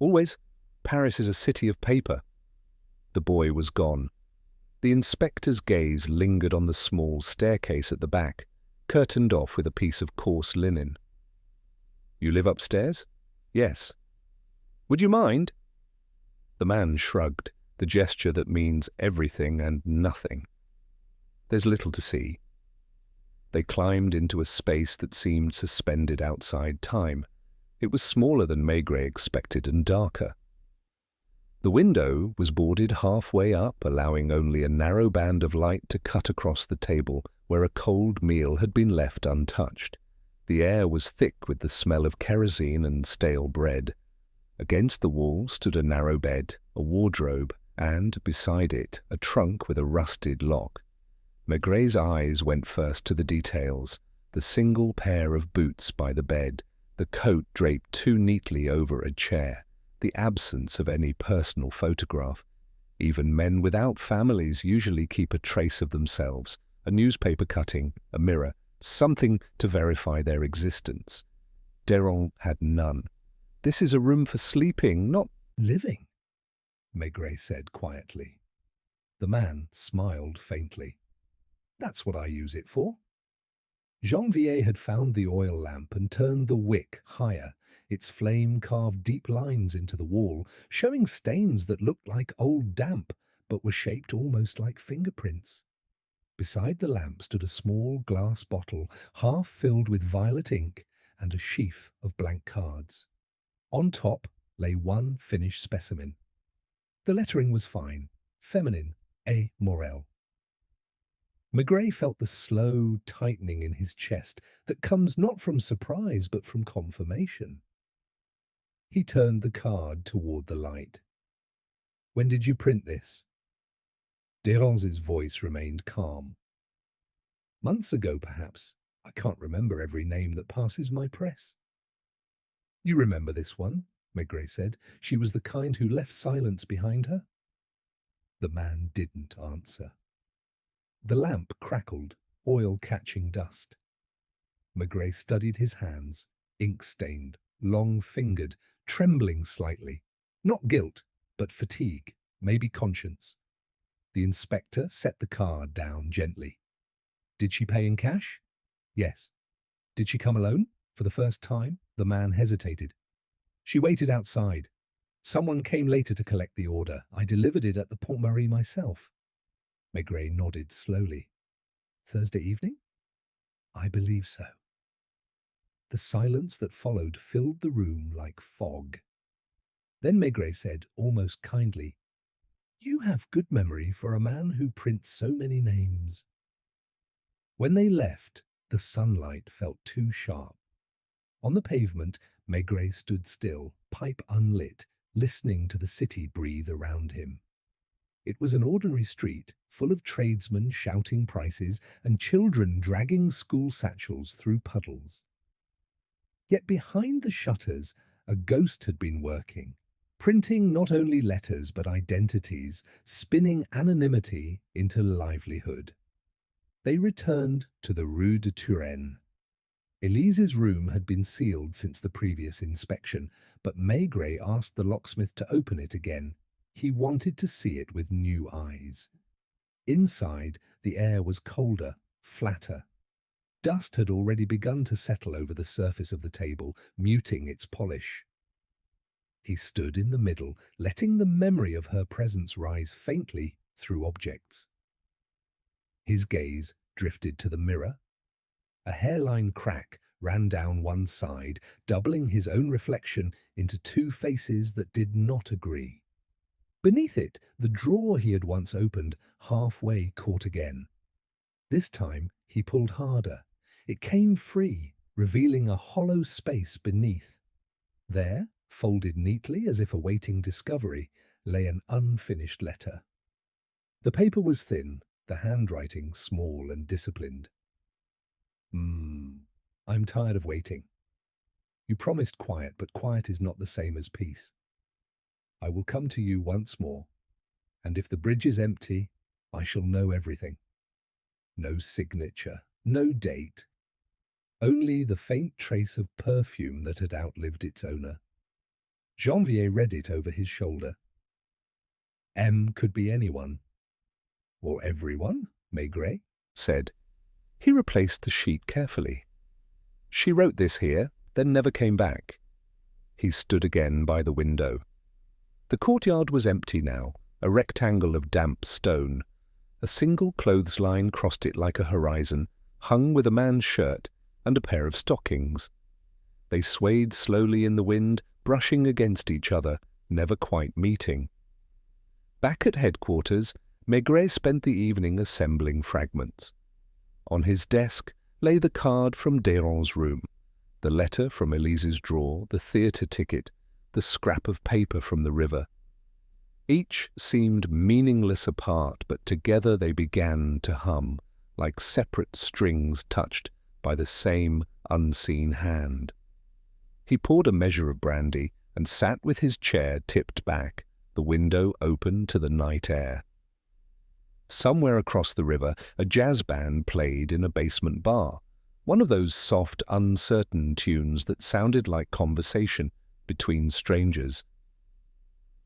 "Always. Paris is a city of paper." The boy was gone. The inspector's gaze lingered on the small staircase at the back, curtained off with a piece of coarse linen. "You live upstairs?" "Yes." "Would you mind?" The man shrugged, the gesture that means everything and nothing. "There's little to see." They climbed into a space that seemed suspended outside time. It was smaller than Maigret expected and darker. The window was boarded halfway up, allowing only a narrow band of light to cut across the table where a cold meal had been left untouched. The air was thick with the smell of kerosene and stale bread. Against the wall stood a narrow bed, a wardrobe, and, beside it, a trunk with a rusted lock. Maigret's eyes went first to the details: the single pair of boots by the bed, the coat draped too neatly over a chair, the absence of any personal photograph. Even men without families usually keep a trace of themselves, a newspaper cutting, a mirror, something to verify their existence. Déran had none. "This is a room for sleeping, not living," Maigret said quietly. The man smiled faintly. "That's what I use it for." Janvier had found the oil lamp and turned the wick higher. Its flame carved deep lines into the wall, showing stains that looked like old damp, but were shaped almost like fingerprints. Beside the lamp stood a small glass bottle, half filled with violet ink, and a sheaf of blank cards. On top lay one finished specimen. The lettering was fine, feminine, A. Morel. Maigret felt the slow tightening in his chest that comes not from surprise but from confirmation. He turned the card toward the light. "When did you print this?" Déran's voice remained calm. "Months ago, perhaps. I can't remember every name that passes my press." "You remember this one?" Maigret said. "She was the kind who left silence behind her." The man didn't answer. The lamp crackled, oil catching dust. Maigret studied his hands, ink-stained, long-fingered, trembling slightly. Not guilt, but fatigue, maybe conscience. The inspector set the card down gently. Did she pay in cash? Yes. Did she come alone? For the first time, the man hesitated. She waited outside. Someone came later to collect the order. I delivered it at the Pont Marie myself. Maigret nodded slowly. Thursday evening? I believe so. The silence that followed filled the room like fog. Then Maigret said, almost kindly, "You have good memory for a man who prints so many names." When they left, the sunlight felt too sharp. On the pavement, Maigret stood still, pipe unlit, listening to the city breathe around him. It was an ordinary street, full of tradesmen shouting prices and children dragging school satchels through puddles. Yet behind the shutters, a ghost had been working, printing not only letters but identities, spinning anonymity into livelihood. They returned to the Rue de Turenne. Elise's room had been sealed since the previous inspection, but Maigret asked the locksmith to open it again. He wanted to see it with new eyes. Inside, the air was colder, flatter. Dust had already begun to settle over the surface of the table, muting its polish. He stood in the middle, letting the memory of her presence rise faintly through objects. His gaze drifted to the mirror. A hairline crack ran down one side, doubling his own reflection into two faces that did not agree. Beneath it, the drawer he had once opened halfway caught again. This time, he pulled harder. It came free, revealing a hollow space beneath. There, folded neatly as if awaiting discovery, lay an unfinished letter. The paper was thin, the handwriting small and disciplined. I'm tired of waiting. You promised quiet, but quiet is not the same as peace. I will come to you once more, and if the bridge is empty, I shall know everything. No signature, no date, only the faint trace of perfume that had outlived its owner. Janvier read it over his shoulder. M could be anyone. Or everyone, Maigret said. He replaced the sheet carefully. She wrote this here, then never came back. He stood again by the window. The courtyard was empty now, a rectangle of damp stone. A single clothesline crossed it like a horizon, hung with a man's shirt and a pair of stockings. They swayed slowly in the wind, brushing against each other, never quite meeting. Back at headquarters, Maigret spent the evening assembling fragments. On his desk lay the card from Desrand's room, the letter from Elise's drawer, the theatre ticket, the scrap of paper from the river. Each seemed meaningless apart, but together they began to hum, like separate strings touched by the same unseen hand. He poured a measure of brandy and sat with his chair tipped back, the window open to the night air. Somewhere across the river, a jazz band played in a basement bar, one of those soft, uncertain tunes that sounded like conversation between strangers.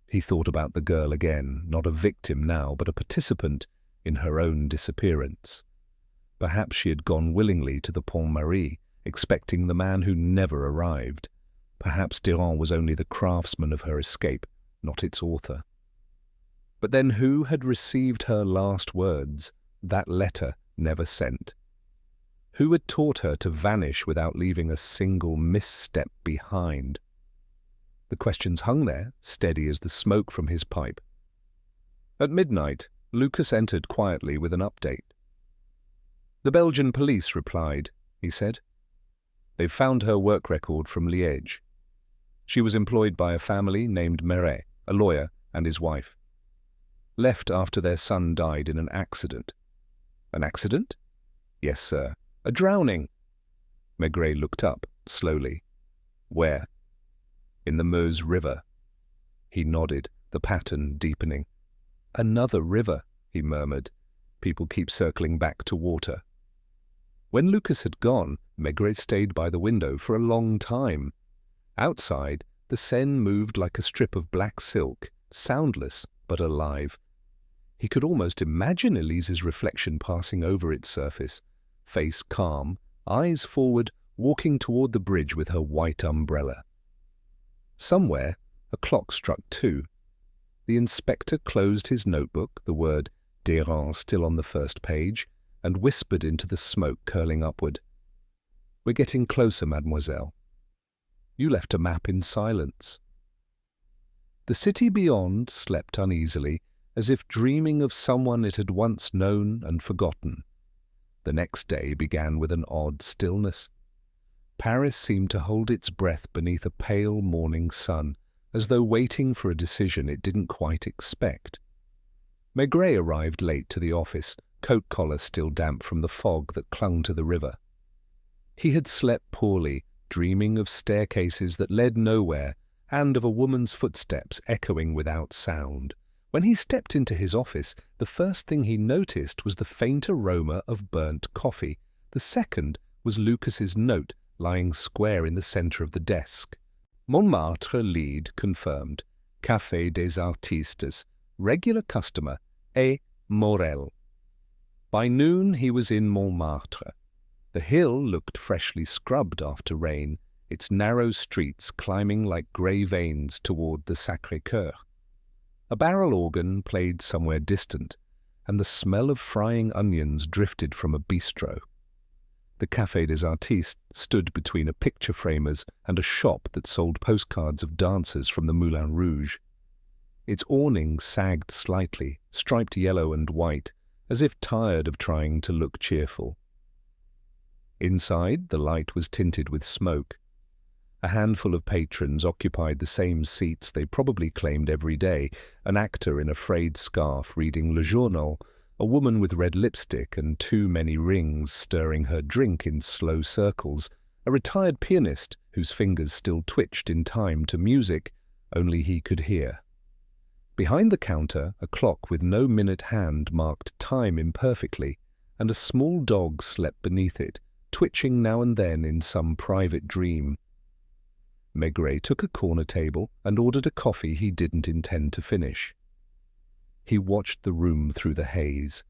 He thought about the girl again, not a victim now, but a participant in her own disappearance. Perhaps she had gone willingly to the Pont Marie, expecting the man who never arrived. Perhaps Desrand was only the craftsman of her escape, not its author. But then who had received her last words, that letter never sent? Who had taught her to vanish without leaving a single misstep behind? The questions hung there, steady as the smoke from his pipe. At midnight, Lucas entered quietly with an update. "The Belgian police replied," he said. "They've found her work record from Liège. She was employed by a family named Moreau, a lawyer, and his wife. Left after their son died in an accident." "An accident?" "Yes, sir. A drowning." Maigret looked up, slowly. "Where?" "In the Meuse River." He nodded, the pattern deepening. Another river, he murmured. People keep circling back to water. When Lucas had gone, Maigret stayed by the window for a long time. Outside, the Seine moved like a strip of black silk, soundless but alive. He could almost imagine Elise's reflection passing over its surface, face calm, eyes forward, walking toward the bridge with her white umbrella. Somewhere, a clock struck 2. The inspector closed his notebook, the word "Déran" still on the first page, and whispered into the smoke curling upward. "We're getting closer, mademoiselle. You left a map in silence." The city beyond slept uneasily, as if dreaming of someone it had once known and forgotten. The next day began with an odd stillness. Paris seemed to hold its breath beneath a pale morning sun, as though waiting for a decision it didn't quite expect. Maigret arrived late to the office, coat collar still damp from the fog that clung to the river. He had slept poorly, dreaming of staircases that led nowhere and of a woman's footsteps echoing without sound. When he stepped into his office, the first thing he noticed was the faint aroma of burnt coffee. The second was Lucas's note lying square in the centre of the desk. Montmartre lead confirmed. Café des Artistes. Regular customer. A. Morel. By noon he was in Montmartre. The hill looked freshly scrubbed after rain, its narrow streets climbing like grey veins toward the Sacré-Cœur. A barrel organ played somewhere distant, and the smell of frying onions drifted from a bistro. The Café des Artistes stood between a picture framer's and a shop that sold postcards of dancers from the Moulin Rouge. Its awning sagged slightly, striped yellow and white, as if tired of trying to look cheerful. Inside, the light was tinted with smoke. A handful of patrons occupied the same seats they probably claimed every day, an actor in a frayed scarf reading Le Journal, a woman with red lipstick and too many rings stirring her drink in slow circles, a retired pianist whose fingers still twitched in time to music only he could hear. Behind the counter, a clock with no minute hand marked time imperfectly, and a small dog slept beneath it, twitching now and then in some private dream. Maigret took a corner table and ordered a coffee he didn't intend to finish. He watched the room through the haze.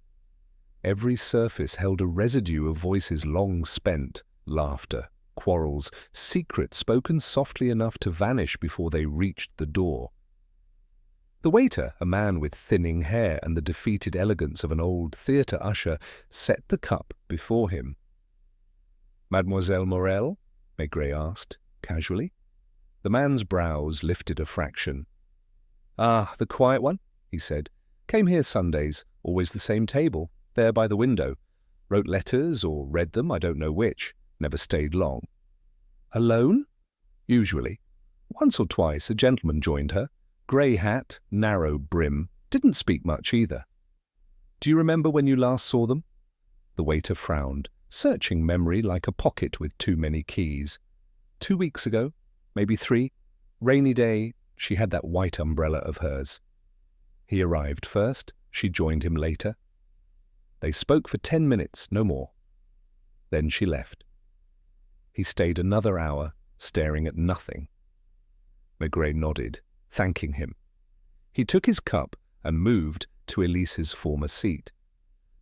Every surface held a residue of voices long spent, laughter, quarrels, secrets spoken softly enough to vanish before they reached the door. The waiter, a man with thinning hair and the defeated elegance of an old theatre usher, set the cup before him. "Mademoiselle Morel?" Maigret asked, casually. The man's brows lifted a fraction. "Ah, the quiet one," he said. "Came here Sundays, always the same table, there by the window. Wrote letters or read them, I don't know which. Never stayed long." "Alone?" "Usually. Once or twice a gentleman joined her. Grey hat, narrow brim, didn't speak much either." "Do you remember when you last saw them?" The waiter frowned, searching memory like a pocket with too many keys. 2 weeks ago, maybe 3. Rainy day, she had that white umbrella of hers. He arrived first, she joined him later. They spoke for 10 minutes, no more. Then she left. He stayed another hour, staring at nothing. Maigret nodded, thanking him. He took his cup and moved to Elise's former seat.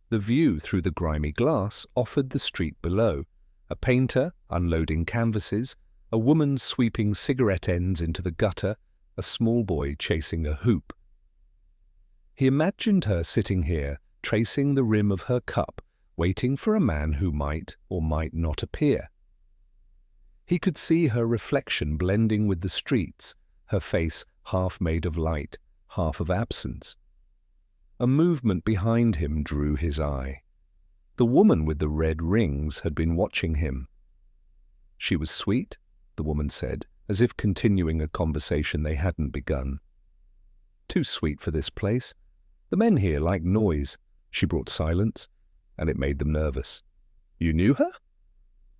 The view through the grimy glass offered the street below, a painter unloading canvases, a woman sweeping cigarette ends into the gutter, a small boy chasing a hoop. He imagined her sitting here, tracing the rim of her cup, waiting for a man who might or might not appear. He could see her reflection blending with the streets, her face half made of light, half of absence. A movement behind him drew his eye. The woman with the red rings had been watching him. She was sweet, the woman said, as if continuing a conversation they hadn't begun. Too sweet for this place. The men here like noise. She brought silence, and it made them nervous. "You knew her?"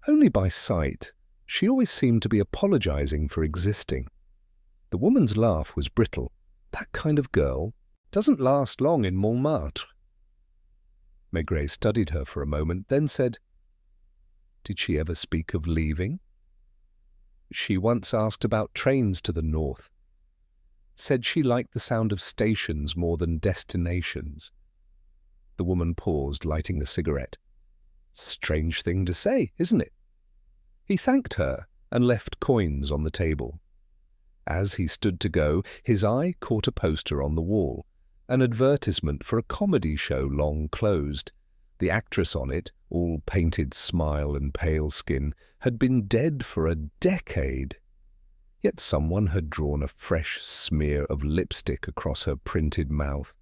"Only by sight. She always seemed to be apologizing for existing." The woman's laugh was brittle. That kind of girl, Doesn't last long in Montmartre. Maigret studied her for a moment, then said, Did she ever speak of leaving? She once asked about trains to the north. Said she liked the sound of stations more than destinations. The woman paused, lighting a cigarette. Strange thing to say, isn't it? He thanked her and left coins on the table. As he stood to go, his eye caught a poster on the wall, an advertisement for a comedy show long closed. The actress on it, all painted smile and pale skin, had been dead for a decade. Yet someone had drawn a fresh smear of lipstick across her printed mouth.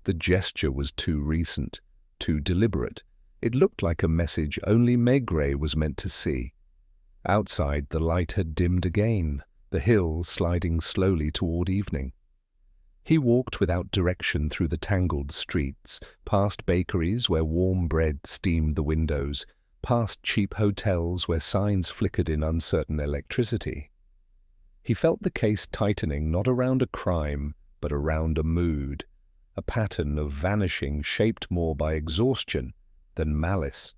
The gesture was too recent, too deliberate. It looked like a message only Maigret was meant to see. Outside, the light had dimmed again, the hill sliding slowly toward evening. He walked without direction through the tangled streets, past bakeries where warm bread steamed the windows, past cheap hotels where signs flickered in uncertain electricity. He felt the case tightening not around a crime, but around a mood, a pattern of vanishing shaped more by exhaustion than malice.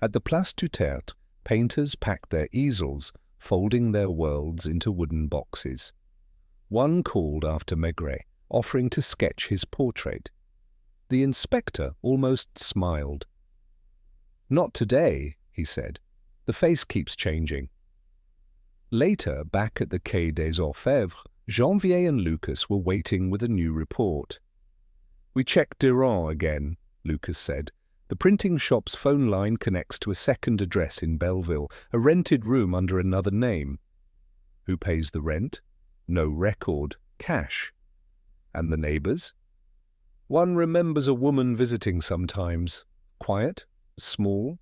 At the Place du Tertre, painters packed their easels, folding their worlds into wooden boxes. One called after Maigret, offering to sketch his portrait. The inspector almost smiled. Not today, he said. The face keeps changing. Later, back at the Quai des Orfèvres, Janvier and Lucas were waiting with a new report. We checked Durand again, Lucas said. The printing shop's phone line connects to a second address in Belleville, a rented room under another name. Who pays the rent? No record. Cash. And the neighbours? One remembers a woman visiting sometimes. Quiet, small,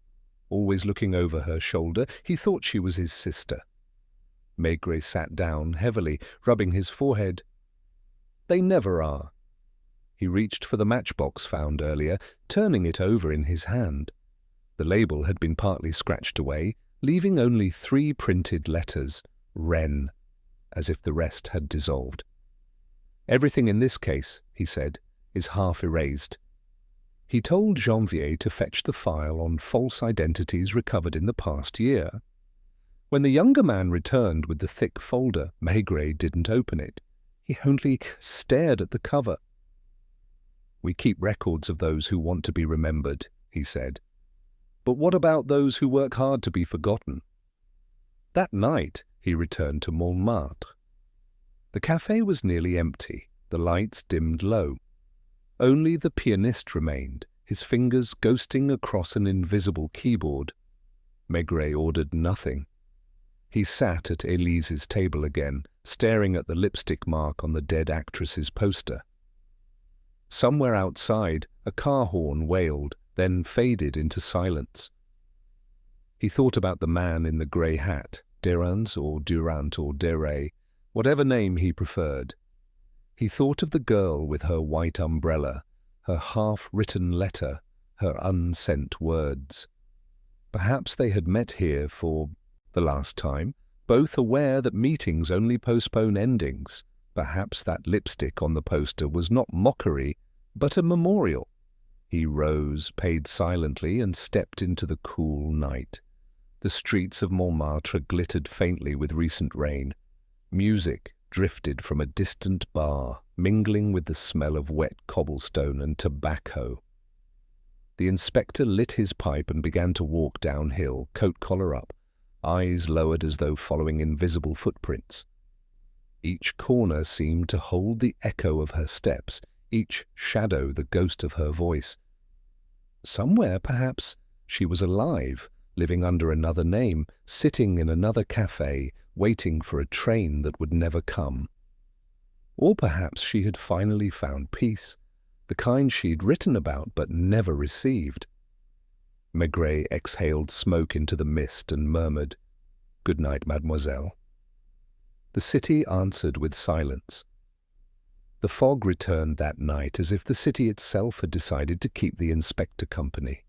always looking over her shoulder. He thought she was his sister. Maigret sat down heavily, rubbing his forehead. They never are. He reached for the matchbox found earlier, turning it over in his hand. The label had been partly scratched away, leaving only 3 printed letters, Ren, as if the rest had dissolved. Everything in this case, he said, is half erased. He told Janvier to fetch the file on false identities recovered in the past year. When the younger man returned with the thick folder, Maigret didn't open it. He only stared at the cover. We keep records of those who want to be remembered, he said. But what about those who work hard to be forgotten? That night, he returned to Montmartre. The café was nearly empty, the lights dimmed low. Only the pianist remained, his fingers ghosting across an invisible keyboard. Maigret ordered nothing. He sat at Elise's table again, staring at the lipstick mark on the dead actress's poster. Somewhere outside, a car horn wailed, then faded into silence. He thought about the man in the grey hat, Derans or Durant or Deray, whatever name he preferred. He thought of the girl with her white umbrella, her half-written letter, her unsent words. Perhaps they had met here for the last time, both aware that meetings only postpone endings. Perhaps that lipstick on the poster was not mockery, but a memorial. He rose, paid silently, and stepped into the cool night. The streets of Montmartre glittered faintly with recent rain. Music drifted from a distant bar, mingling with the smell of wet cobblestone and tobacco. The inspector lit his pipe and began to walk downhill, coat collar up, eyes lowered as though following invisible footprints. Each corner seemed to hold the echo of her steps, each shadow the ghost of her voice. Somewhere, perhaps, she was alive, living under another name, sitting in another café, waiting for a train that would never come. Or perhaps she had finally found peace, the kind she'd written about but never received. Maigret exhaled smoke into the mist and murmured, "Good night, mademoiselle." The city answered with silence. The fog returned that night as if the city itself had decided to keep the inspector company.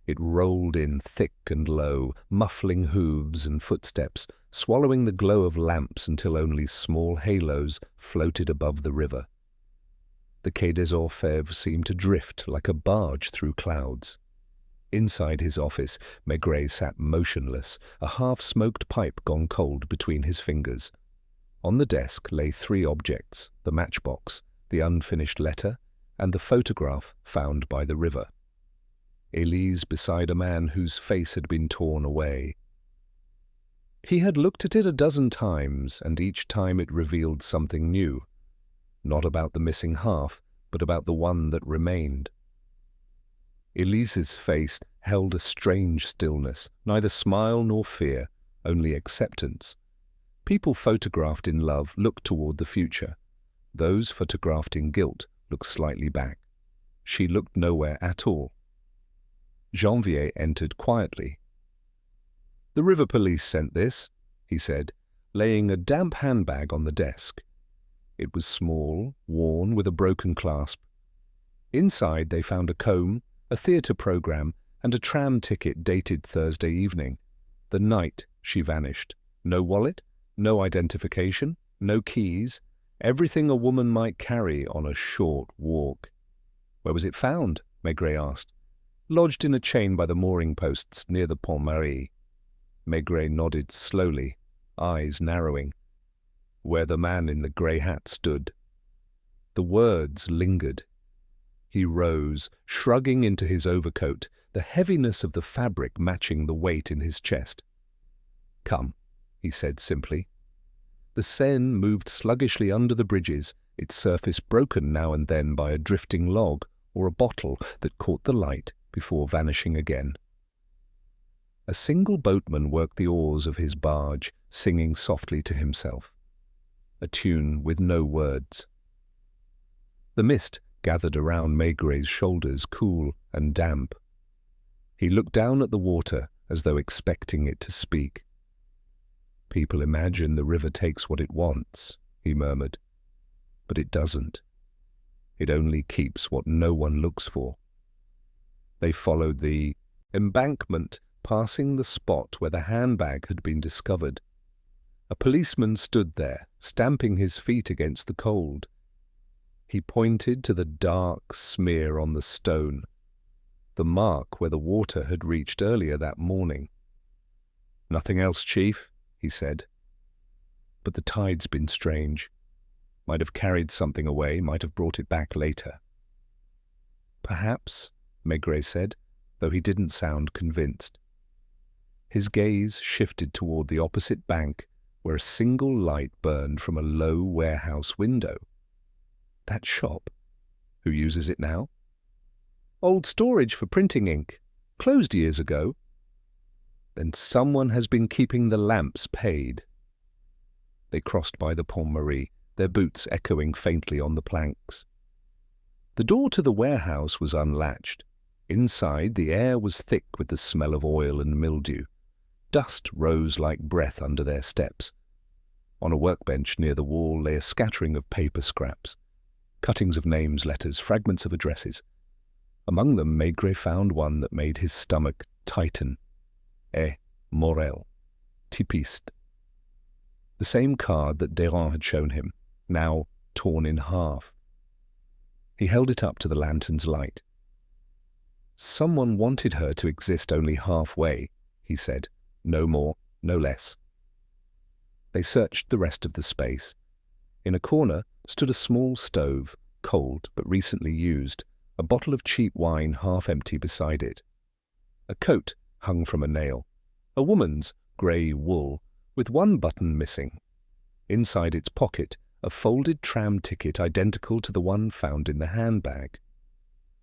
It rolled in thick and low, muffling hooves and footsteps, swallowing the glow of lamps until only small halos floated above the river. The Quai des Orfèvres seemed to drift like a barge through clouds. Inside his office, Maigret sat motionless, a half-smoked pipe gone cold between his fingers. On the desk lay 3 objects: the matchbox, the unfinished letter, and the photograph found by the river. Élise beside a man whose face had been torn away. He had looked at it a dozen times, and each time it revealed something new. Not about the missing half, but about the one that remained. Élise's face held a strange stillness, neither smile nor fear, only acceptance. People photographed in love look toward the future. Those photographed in guilt look slightly back. She looked nowhere at all. Janvier entered quietly. "The river police sent this," he said, laying a damp handbag on the desk. It was small, worn, with a broken clasp. Inside they found a comb, a theatre program, and a tram ticket dated Thursday evening, the night she vanished. No wallet, no identification, no keys, everything a woman might carry on a short walk. "Where was it found?" Maigret asked. "Lodged in a chain by the mooring posts near the Pont Marie." Maigret nodded slowly, eyes narrowing. "Where the man in the grey hat stood." The words lingered. He rose, shrugging into his overcoat, the heaviness of the fabric matching the weight in his chest. "Come," he said simply. The Seine moved sluggishly under the bridges, its surface broken now and then by a drifting log or a bottle that caught the light before vanishing again. A single boatman worked the oars of his barge, singing softly to himself, a tune with no words. The mist gathered around Maigret's shoulders, cool and damp. He looked down at the water as though expecting it to speak. "People imagine the river takes what it wants," he murmured. "But it doesn't. It only keeps what no one looks for." They followed the embankment, passing the spot where the handbag had been discovered. A policeman stood there, stamping his feet against the cold. He pointed to the dark smear on the stone, the mark where the water had reached earlier that morning. "Nothing else, Chief?" he said. "But the tide's been strange. Might have carried something away, might have brought it back later." "Perhaps," Maigret said, though he didn't sound convinced. His gaze shifted toward the opposite bank, where a single light burned from a low warehouse window. "That shop? Who uses it now?" "Old storage for printing ink. Closed years ago." "Then someone has been keeping the lamps paid." They crossed by the Pont Marie, their boots echoing faintly on the planks. The door to the warehouse was unlatched. Inside, the air was thick with the smell of oil and mildew. Dust rose like breath under their steps. On a workbench near the wall lay a scattering of paper scraps, cuttings of names, letters, fragments of addresses. Among them, Maigret found one that made his stomach tighten. Morel, typiste. The same card that Desrand had shown him, now torn in half. He held it up to the lantern's light. "Someone wanted her to exist only halfway," he said. "No more, no less." They searched the rest of the space. In a corner stood a small stove, cold but recently used, a bottle of cheap wine half empty beside it. A coat hung from a nail, a woman's grey wool, with one button missing. Inside its pocket, a folded tram ticket identical to the one found in the handbag.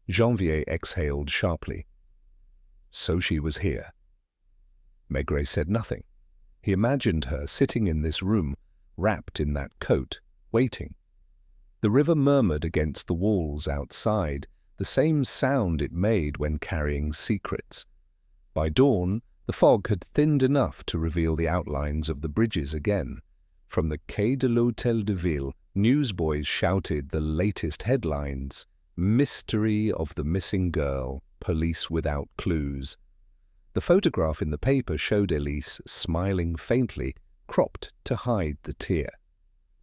Janvier exhaled sharply. So she was here. Maigret said nothing. He imagined her sitting in this room, wrapped in that coat, waiting. The river murmured against the walls outside, the same sound it made when carrying secrets. By dawn, the fog had thinned enough to reveal the outlines of the bridges again. From the Quai de l'Hôtel de Ville, newsboys shouted the latest headlines: "Mystery of the missing girl, police without clues." The photograph in the paper showed Élise smiling faintly, cropped to hide the tear.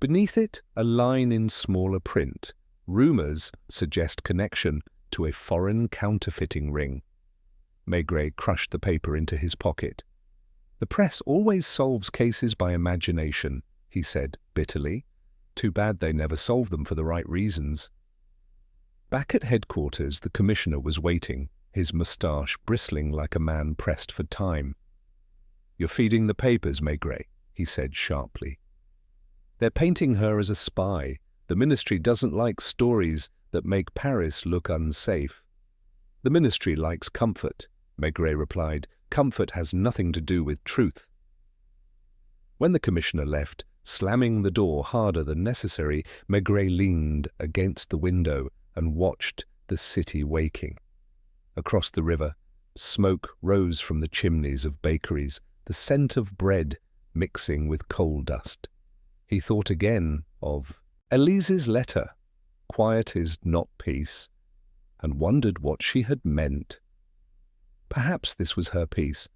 Beneath it, a line in smaller print: Rumors suggest connection to a foreign counterfeiting ring. Maigret crushed the paper into his pocket. The press always solves cases by imagination, he said bitterly. Too bad they never solve them for the right reasons. Back at headquarters, the commissioner was waiting, his moustache bristling like a man pressed for time. "You're feeding the papers, Maigret," he said sharply. "They're painting her as a spy. The ministry doesn't like stories that make Paris look unsafe." "The ministry likes comfort," Maigret replied. "Comfort has nothing to do with truth." When the commissioner left, slamming the door harder than necessary, Maigret leaned against the window and watched the city waking. Across the river, smoke rose from the chimneys of bakeries, the scent of bread mixing with coal dust. He thought again of Elise's letter, "Quiet is not peace," and wondered what she had meant. Perhaps this was her peace,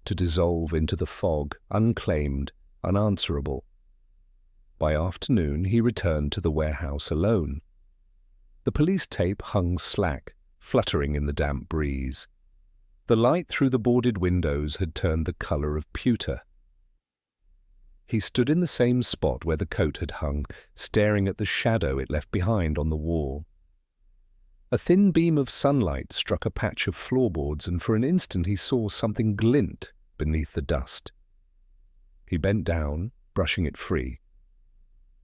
to dissolve into the fog, unclaimed, unanswerable. By afternoon he returned to the warehouse alone. The police tape hung slack, fluttering in the damp breeze. The light through the boarded windows had turned the colour of pewter. He stood in the same spot where the coat had hung, staring at the shadow it left behind on the wall. A thin beam of sunlight struck a patch of floorboards, and for an instant he saw something glint beneath the dust. He bent down, brushing it free.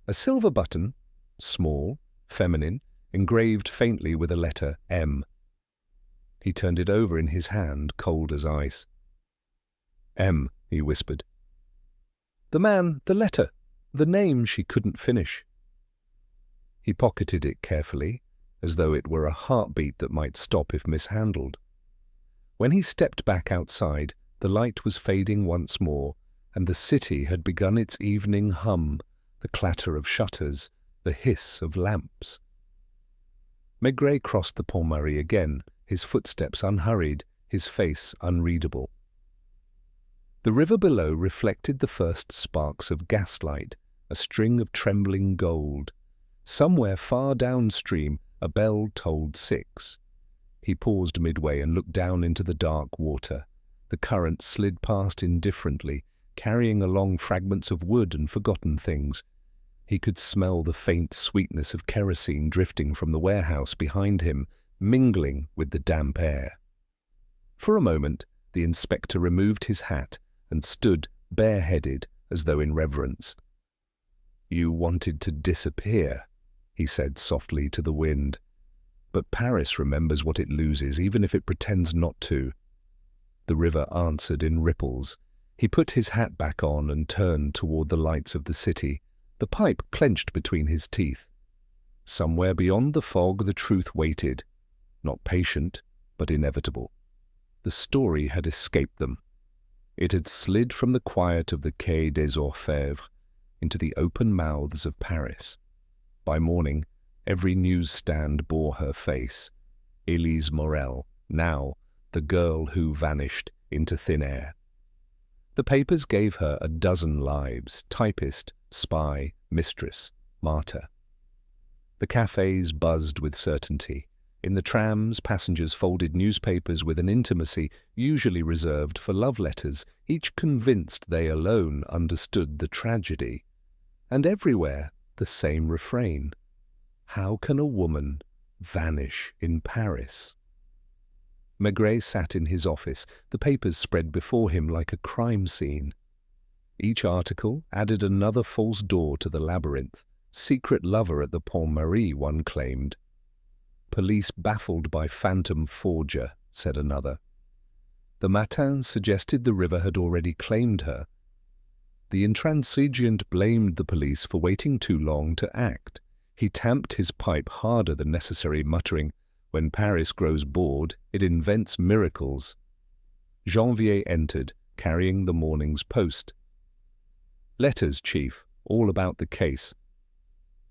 A silver button, small, feminine, engraved faintly with a letter M. He turned it over in his hand, cold as ice. "M," he whispered. "The man, the letter, the name she couldn't finish." He pocketed it carefully, as though it were a heartbeat that might stop if mishandled. When he stepped back outside, the light was fading once more, and the city had begun its evening hum, the clatter of shutters, the hiss of lamps. Maigret crossed the Pont Marie again, his footsteps unhurried, his face unreadable. The river below reflected the first sparks of gaslight, a string of trembling gold. Somewhere far downstream, a bell tolled 6. He paused midway and looked down into the dark water. The current slid past indifferently, carrying along fragments of wood and forgotten things. He could smell the faint sweetness of kerosene drifting from the warehouse behind him, mingling with the damp air. For a moment, the inspector removed his hat and stood bareheaded as though in reverence. "You wanted to disappear," he said softly to the wind. "But Paris remembers what it loses, even if it pretends not to." The river answered in ripples. He put his hat back on and turned toward the lights of the city, the pipe clenched between his teeth. Somewhere beyond the fog the truth waited, not patient, but inevitable. The story had escaped them. It had slid from the quiet of the Quai des Orfèvres into the open mouths of Paris. By morning, every newsstand bore her face. Élise Morel, now the girl who vanished into thin air. The papers gave her a dozen lives: typist, spy, mistress, martyr. The cafes buzzed with certainty. In the trams, passengers folded newspapers with an intimacy usually reserved for love letters, each convinced they alone understood the tragedy. And everywhere the same refrain: how can a woman vanish in Paris? Maigret sat in his office, the papers spread before him like a crime scene. Each article added another false door to the labyrinth. Secret lover at the Pont Marie, one claimed. Police baffled by phantom forger, said another. The Matin suggested the river had already claimed her. The Intransigent blamed the police for waiting too long to act. He tamped his pipe harder than necessary, muttering, "When Paris grows bored, it invents miracles." Janvier entered, carrying the morning's post. "Letters, Chief, all about the case."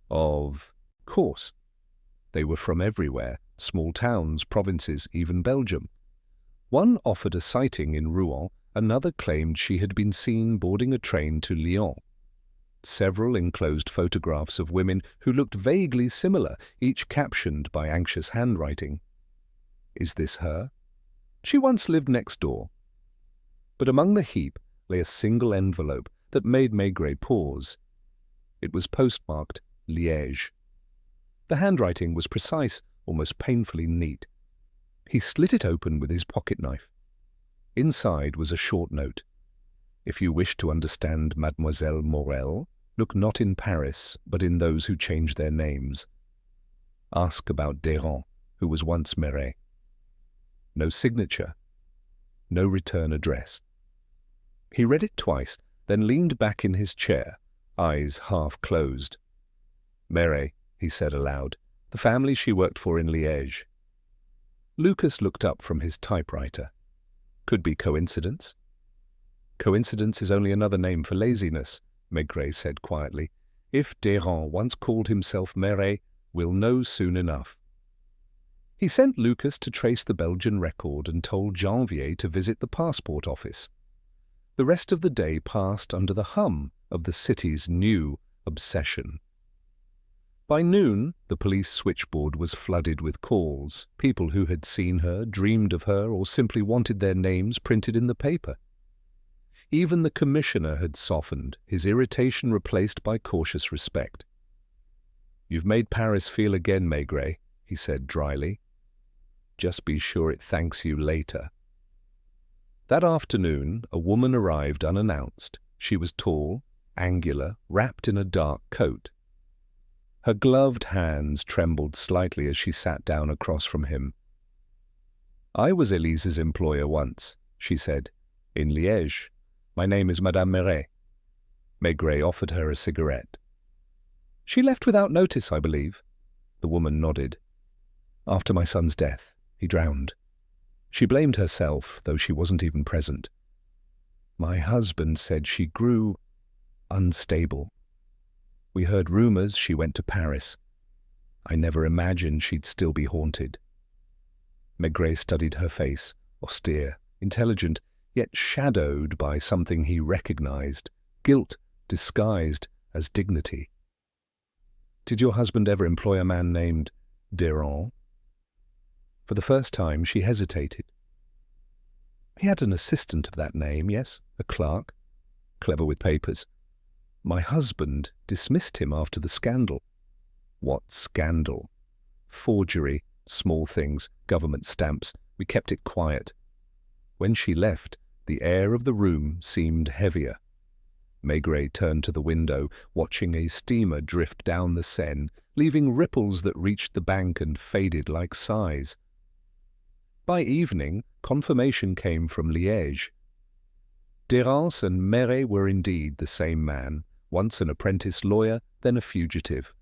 Of course. They were from everywhere, small towns, provinces, even Belgium. One offered a sighting in Rouen, another claimed she had been seen boarding a train to Lyon. several enclosed photographs of women who looked vaguely similar, each captioned by anxious handwriting. Is this her? She once lived next door. But among the heap lay a single envelope that made Maigret pause. It was postmarked Liège. The handwriting was precise, almost painfully neat. He slit it open with his pocket-knife. Inside was a short note. If you wish to understand Mademoiselle Morel, look not in Paris, but in those who change their names. Ask about Desrand, who was once Marais. No signature. No return address. He read it twice, then leaned back in his chair, eyes half closed. Marais, he said aloud, the family she worked for in Liège. Lucas looked up from his typewriter. Could be coincidence. Coincidence is only another name for laziness, Maigret said quietly. If Desrand once called himself Marais, we'll know soon enough. He sent Lucas to trace the Belgian record and told Janvier to visit the passport office. The rest of the day passed under the hum of the city's new obsession. By noon, the police switchboard was flooded with calls, people who had seen her, dreamed of her, or simply wanted their names printed in the paper. Even the commissioner had softened, his irritation replaced by cautious respect. You've made Paris feel again, Maigret, he said dryly. Just be sure it thanks you later. That afternoon, a woman arrived unannounced. She was tall, angular, wrapped in a dark coat. Her gloved hands trembled slightly as she sat down across from him. I was Elise's employer once, she said, in Liège. My name is Madame Marais. Maigret offered her a cigarette. She left without notice, I believe. The woman nodded. After my son's death, he drowned. She blamed herself, though she wasn't even present. My husband said she grew unstable. We heard rumors she went to Paris. I never imagined she'd still be haunted. Maigret studied her face, austere, intelligent, yet shadowed by something he recognized, guilt disguised as dignity. Did your husband ever employ a man named Desrand? For the first time she hesitated. He had an assistant of that name, yes, a clerk, clever with papers. My husband dismissed him after the scandal. What scandal? Forgery, small things, government stamps. We kept it quiet. When she left, the air of the room seemed heavier. Maigret turned to the window, watching a steamer drift down the Seine, leaving ripples that reached the bank and faded like sighs. By evening, confirmation came from Liège. Desrand and Marais were indeed the same man, once an apprentice lawyer, then a fugitive.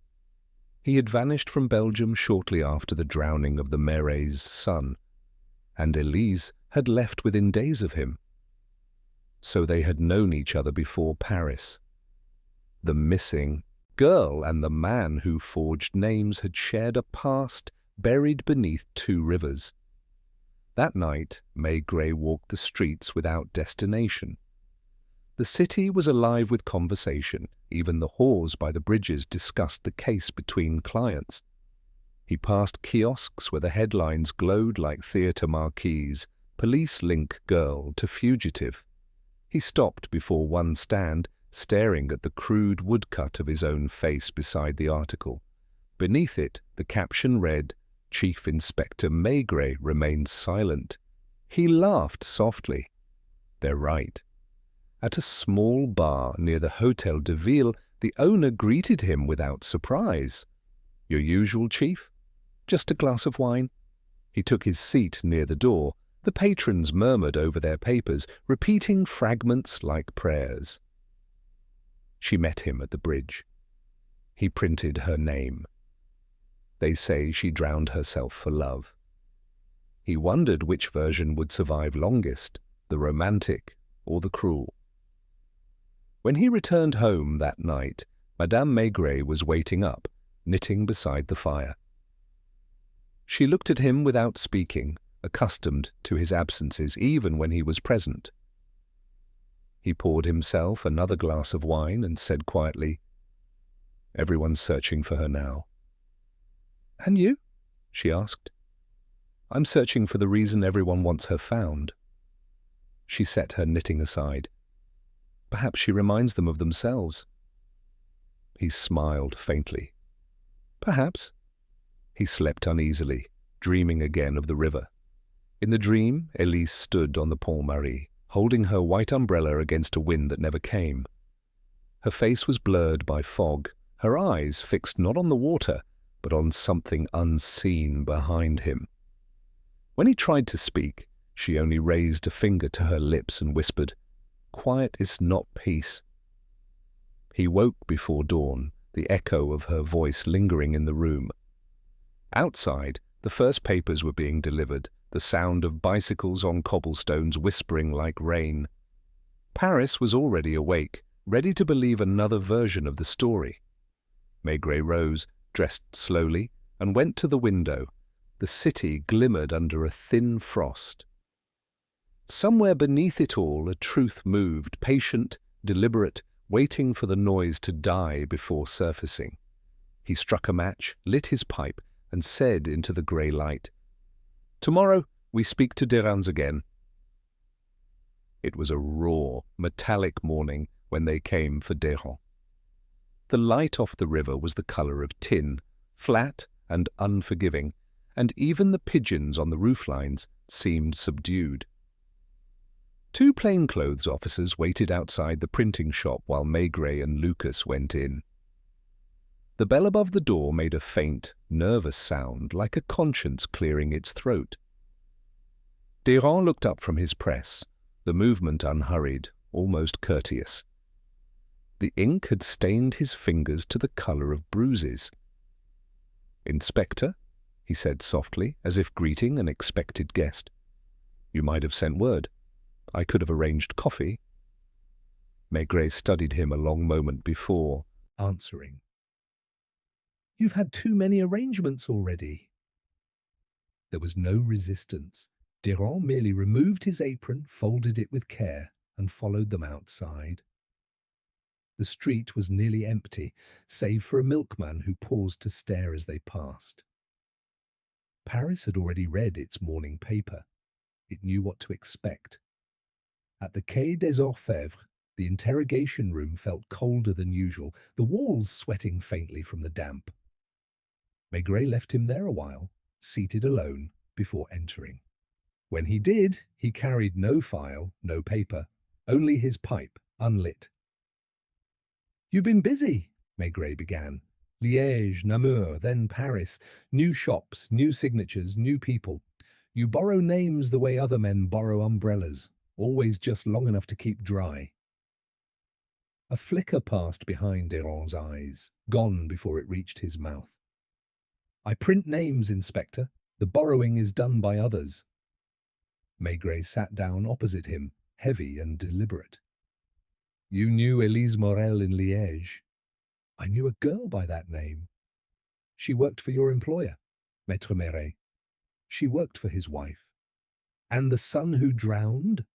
He had vanished from Belgium shortly after the drowning of the Marais' son, and Elise had left within days of him. So they had known each other before Paris. The missing girl and the man who forged names had shared a past buried beneath two rivers. That night, Maigret walked the streets without destination. The city was alive with conversation. Even the whores by the bridges discussed the case between clients. He passed kiosks where the headlines glowed like theatre marquees, police link girl to fugitive. He stopped before one stand, staring at the crude woodcut of his own face beside the article. Beneath it, the caption read, Chief Inspector Maigret remains silent. He laughed softly. They're right. At a small bar near the Hôtel de Ville, the owner greeted him without surprise. Your usual, Chief? Just a glass of wine? He took his seat near the door. The patrons murmured over their papers, repeating fragments like prayers. She met him at the bridge. He printed her name. They say she drowned herself for love. He wondered which version would survive longest, the romantic or the cruel. When he returned home that night, Madame Maigret was waiting up, knitting beside the fire. She looked at him without speaking, accustomed to his absences even when he was present. He poured himself another glass of wine and said quietly, "Everyone's searching for her now." "And you?" she asked. "I'm searching for the reason everyone wants her found." She set her knitting aside. "Perhaps she reminds them of themselves." He smiled faintly. "Perhaps." He slept uneasily, dreaming again of the river. In the dream, Elise stood on the Pont Marie, holding her white umbrella against a wind that never came. Her face was blurred by fog, her eyes fixed not on the water, but on something unseen behind him. When he tried to speak, she only raised a finger to her lips and whispered, "Quiet is not peace." He woke before dawn, the echo of her voice lingering in the room. Outside, the first papers were being delivered, the sound of bicycles on cobblestones whispering like rain. Paris was already awake, ready to believe another version of the story. Maigret rose, dressed slowly, and went to the window. The city glimmered under a thin frost. Somewhere beneath it all, a truth moved, patient, deliberate, waiting for the noise to die before surfacing. He struck a match, lit his pipe, and said into the grey light, "Tomorrow we speak to Derans again." It was a raw, metallic morning when they came for Derans. The light off the river was the colour of tin, flat and unforgiving, and even the pigeons on the rooflines seemed subdued. Two plainclothes officers waited outside the printing shop while Maigret and Lucas went in. The bell above the door made a faint, nervous sound like a conscience clearing its throat. Derans looked up from his press, the movement unhurried, almost courteous. The ink had stained his fingers to the colour of bruises. "Inspector," he said softly, as if greeting an expected guest. "You might have sent word. I could have arranged coffee." Maigret studied him a long moment before answering. "You've had too many arrangements already." There was no resistance. Derans merely removed his apron, folded it with care, and followed them outside. The street was nearly empty, save for a milkman who paused to stare as they passed. Paris had already read its morning paper. It knew what to expect. At the Quai des Orfèvres, the interrogation room felt colder than usual, the walls sweating faintly from the damp. Maigret left him there a while, seated alone, before entering. When he did, he carried no file, no paper, only his pipe, unlit. "You've been busy," Maigret began. "Liège, Namur, then Paris. New shops, new signatures, new people. You borrow names the way other men borrow umbrellas, always just long enough to keep dry." A flicker passed behind Derans' eyes, gone before it reached his mouth. "I print names, Inspector. The borrowing is done by others." Maigret sat down opposite him, heavy and deliberate. "You knew Elise Morel in Liège." "I knew a girl by that name." "She worked for your employer, Maître Meret." "She worked for his wife." "And the son who drowned?"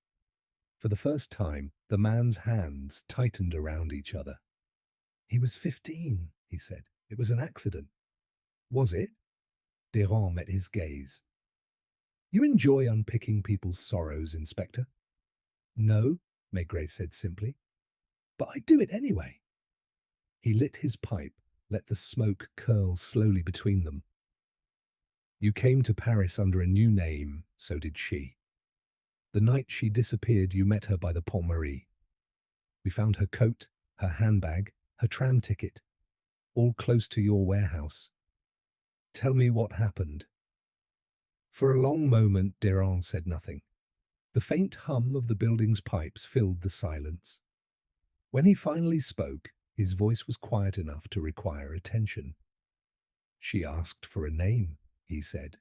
For the first time, the man's hands tightened around each other. "He was 15, he said. "It was an accident." "Was it?" Derans met his gaze. "You enjoy unpicking people's sorrows, Inspector." "No," Maigret said simply. "But I do it anyway." He lit his pipe, let the smoke curl slowly between them. "You came to Paris under a new name, so did she. The night she disappeared, you met her by the Pont Marie. We found her coat, her handbag, her tram ticket, all close to your warehouse. Tell me what happened." For a long moment, Derans said nothing. The faint hum of the building's pipes filled the silence. When he finally spoke, his voice was quiet enough to require attention. "She asked for a name," he said.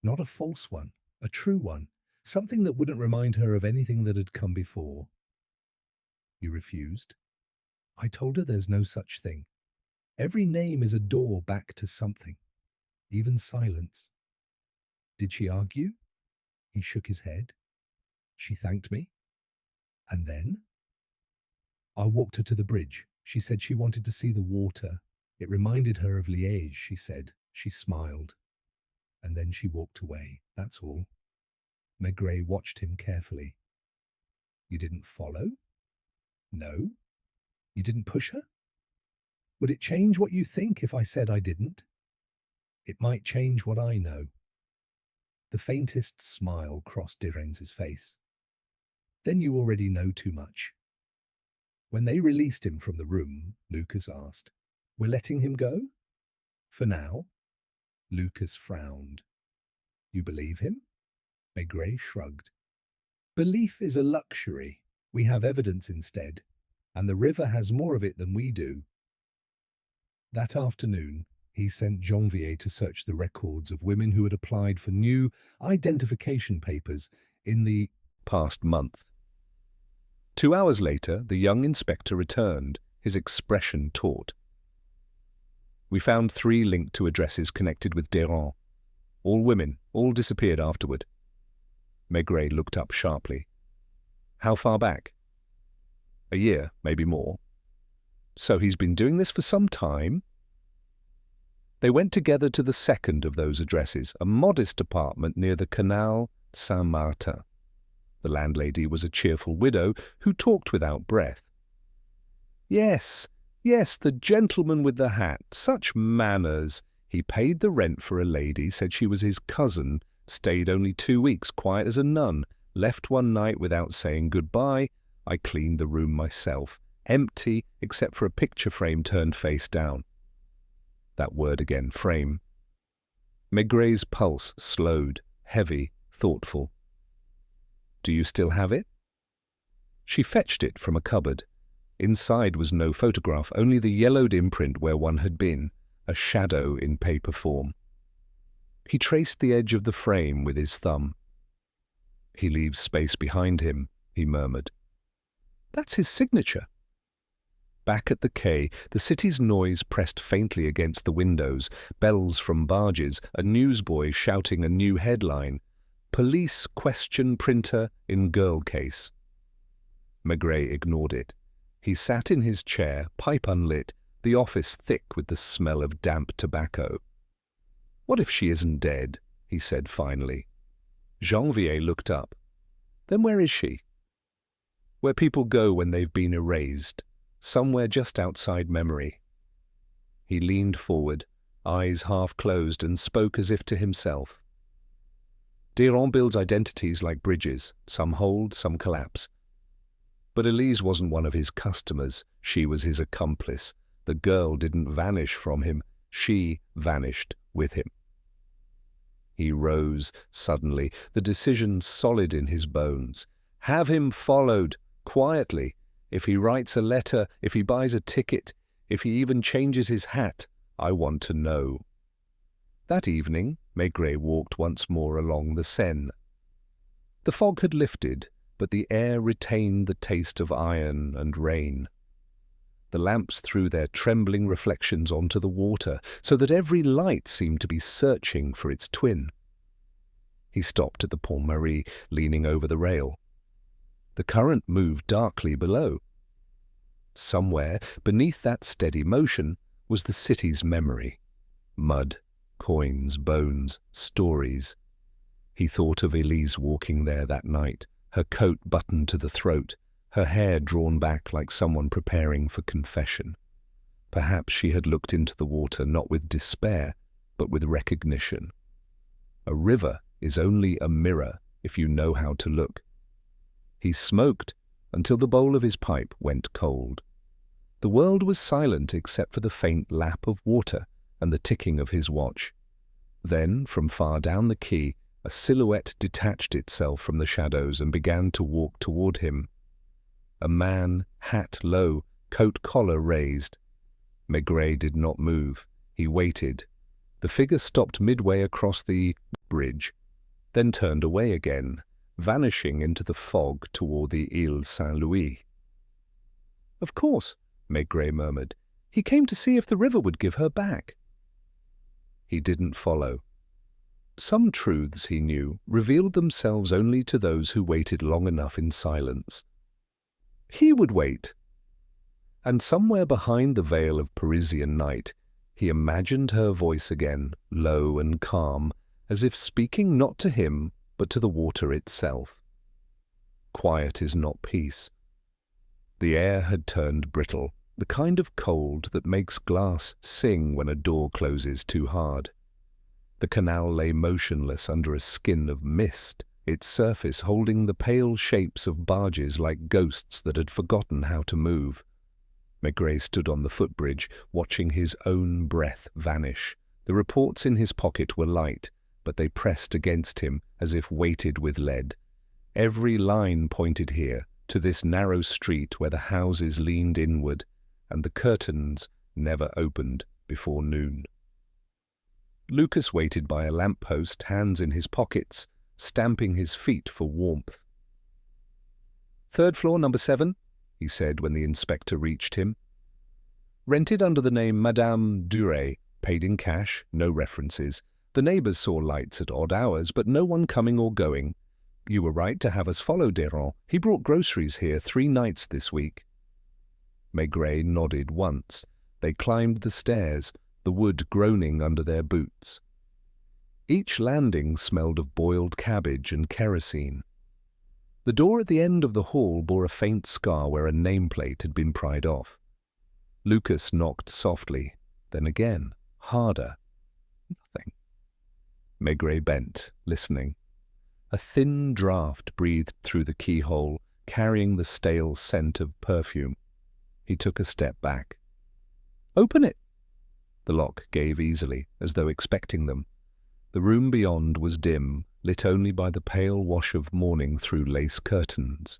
"Not a false one, a true one, something that wouldn't remind her of anything that had come before." "You refused?" "I told her there's no such thing. Every name is a door back to something, even silence." "Did she argue?" He shook his head. "She thanked me." "And then?" I walked her to the bridge. She said she wanted to see the water. It reminded her of Liège, she said. She smiled. And then she walked away. That's all. Maigret watched him carefully. You didn't follow? No? You didn't push her? Would it change what you think if I said I didn't? It might change what I know. The faintest smile crossed Direnz's face. Then you already know too much. When they released him from the room, Lucas asked, "We're letting him go?" "For now." Lucas frowned. "You believe him?" Maigret shrugged. "Belief is a luxury. We have evidence instead, and the river has more of it than we do." That afternoon, he sent Janvier to search the records of women who had applied for new identification papers in the past month. 2 hours later, the young inspector returned, his expression taut. "We found 3 linked to addresses connected with Desrens. All women, all disappeared afterward." Maigret looked up sharply. "How far back?" "A year, maybe more." "So he's been doing this for some time?" They went together to the second of those addresses, a modest apartment near the Canal Saint-Martin. The landlady was a cheerful widow who talked without breath. Yes, the gentleman with the hat. Such manners. He paid the rent for a lady, said she was his cousin, stayed only 2 weeks, quiet as a nun, left one night without saying goodbye. I cleaned the room myself, empty except for a picture frame turned face down. That word again, frame. Maigret's pulse slowed, heavy, thoughtful. "Do you still have it?" She fetched it from a cupboard. Inside was no photograph, only the yellowed imprint where one had been, a shadow in paper form. He traced the edge of the frame with his thumb. "He leaves space behind him," he murmured. "That's his signature." Back at the quay, the city's noise pressed faintly against the windows, bells from barges, a newsboy shouting a new headline, "Police question printer in girl case." Maigret ignored it. He sat in his chair, pipe unlit, the office thick with the smell of damp tobacco. "What if she isn't dead?" he said finally. Janvier looked up. "Then where is she?" "Where people go when they've been erased. Somewhere just outside memory." He leaned forward, eyes half closed, and spoke as if to himself. "Desrens builds identities like bridges. Some hold, some collapse. But Elise wasn't one of his customers. She was his accomplice. The girl didn't vanish from him. She vanished with him." He rose suddenly, the decision solid in his bones. Have him followed, quietly. If he writes a letter, if he buys a ticket, if he even changes his hat, I want to know. That evening, Maigret walked once more along the Seine. The fog had lifted, but the air retained the taste of iron and rain. The lamps threw their trembling reflections onto the water, so that every light seemed to be searching for its twin. He stopped at the Pont Marie, leaning over the rail. The current moved darkly below. Somewhere, beneath that steady motion, was the city's memory. Mud, coins, bones, stories. He thought of Elise walking there that night, her coat buttoned to the throat, her hair drawn back like someone preparing for confession. Perhaps she had looked into the water not with despair, but with recognition. A river is only a mirror if you know how to look. He smoked until the bowl of his pipe went cold. The world was silent except for the faint lap of water and the ticking of his watch. Then, from far down the quay, a silhouette detached itself from the shadows and began to walk toward him. A man, hat low, coat collar raised. Maigret did not move. He waited. The figure stopped midway across the bridge, then turned away again, vanishing into the fog toward the Ile Saint-Louis. "Of course," Maigret murmured. "He came to see if the river would give her back." He didn't follow. Some truths, he knew, revealed themselves only to those who waited long enough in silence. He would wait. And somewhere behind the veil of Parisian night, he imagined her voice again, low and calm, as if speaking not to him, but to the water itself. Quiet is not peace. The air had turned brittle, the kind of cold that makes glass sing when a door closes too hard. The canal lay motionless under a skin of mist, its surface holding the pale shapes of barges like ghosts that had forgotten how to move. Maigret stood on the footbridge, watching his own breath vanish. The reports in his pocket were light, but they pressed against him as if weighted with lead. Every line pointed here, to this narrow street where the houses leaned inward, and the curtains never opened before noon. Lucas waited by a lamp-post, hands in his pockets, stamping his feet for warmth. "Third floor, number 7, he said when the inspector reached him. "Rented under the name Madame Duret, paid in cash, no references. The neighbours saw lights at odd hours, but no one coming or going. You were right to have us follow Deron. He brought groceries here 3 nights this week." Maigret nodded once. They climbed the stairs, the wood groaning under their boots. Each landing smelled of boiled cabbage and kerosene. The door at the end of the hall bore a faint scar where a nameplate had been pried off. Lucas knocked softly, then again, harder. Nothing. Maigret bent, listening. A thin draught breathed through the keyhole, carrying the stale scent of perfume. He took a step back. "Open it!" The lock gave easily, as though expecting them. The room beyond was dim, lit only by the pale wash of morning through lace curtains.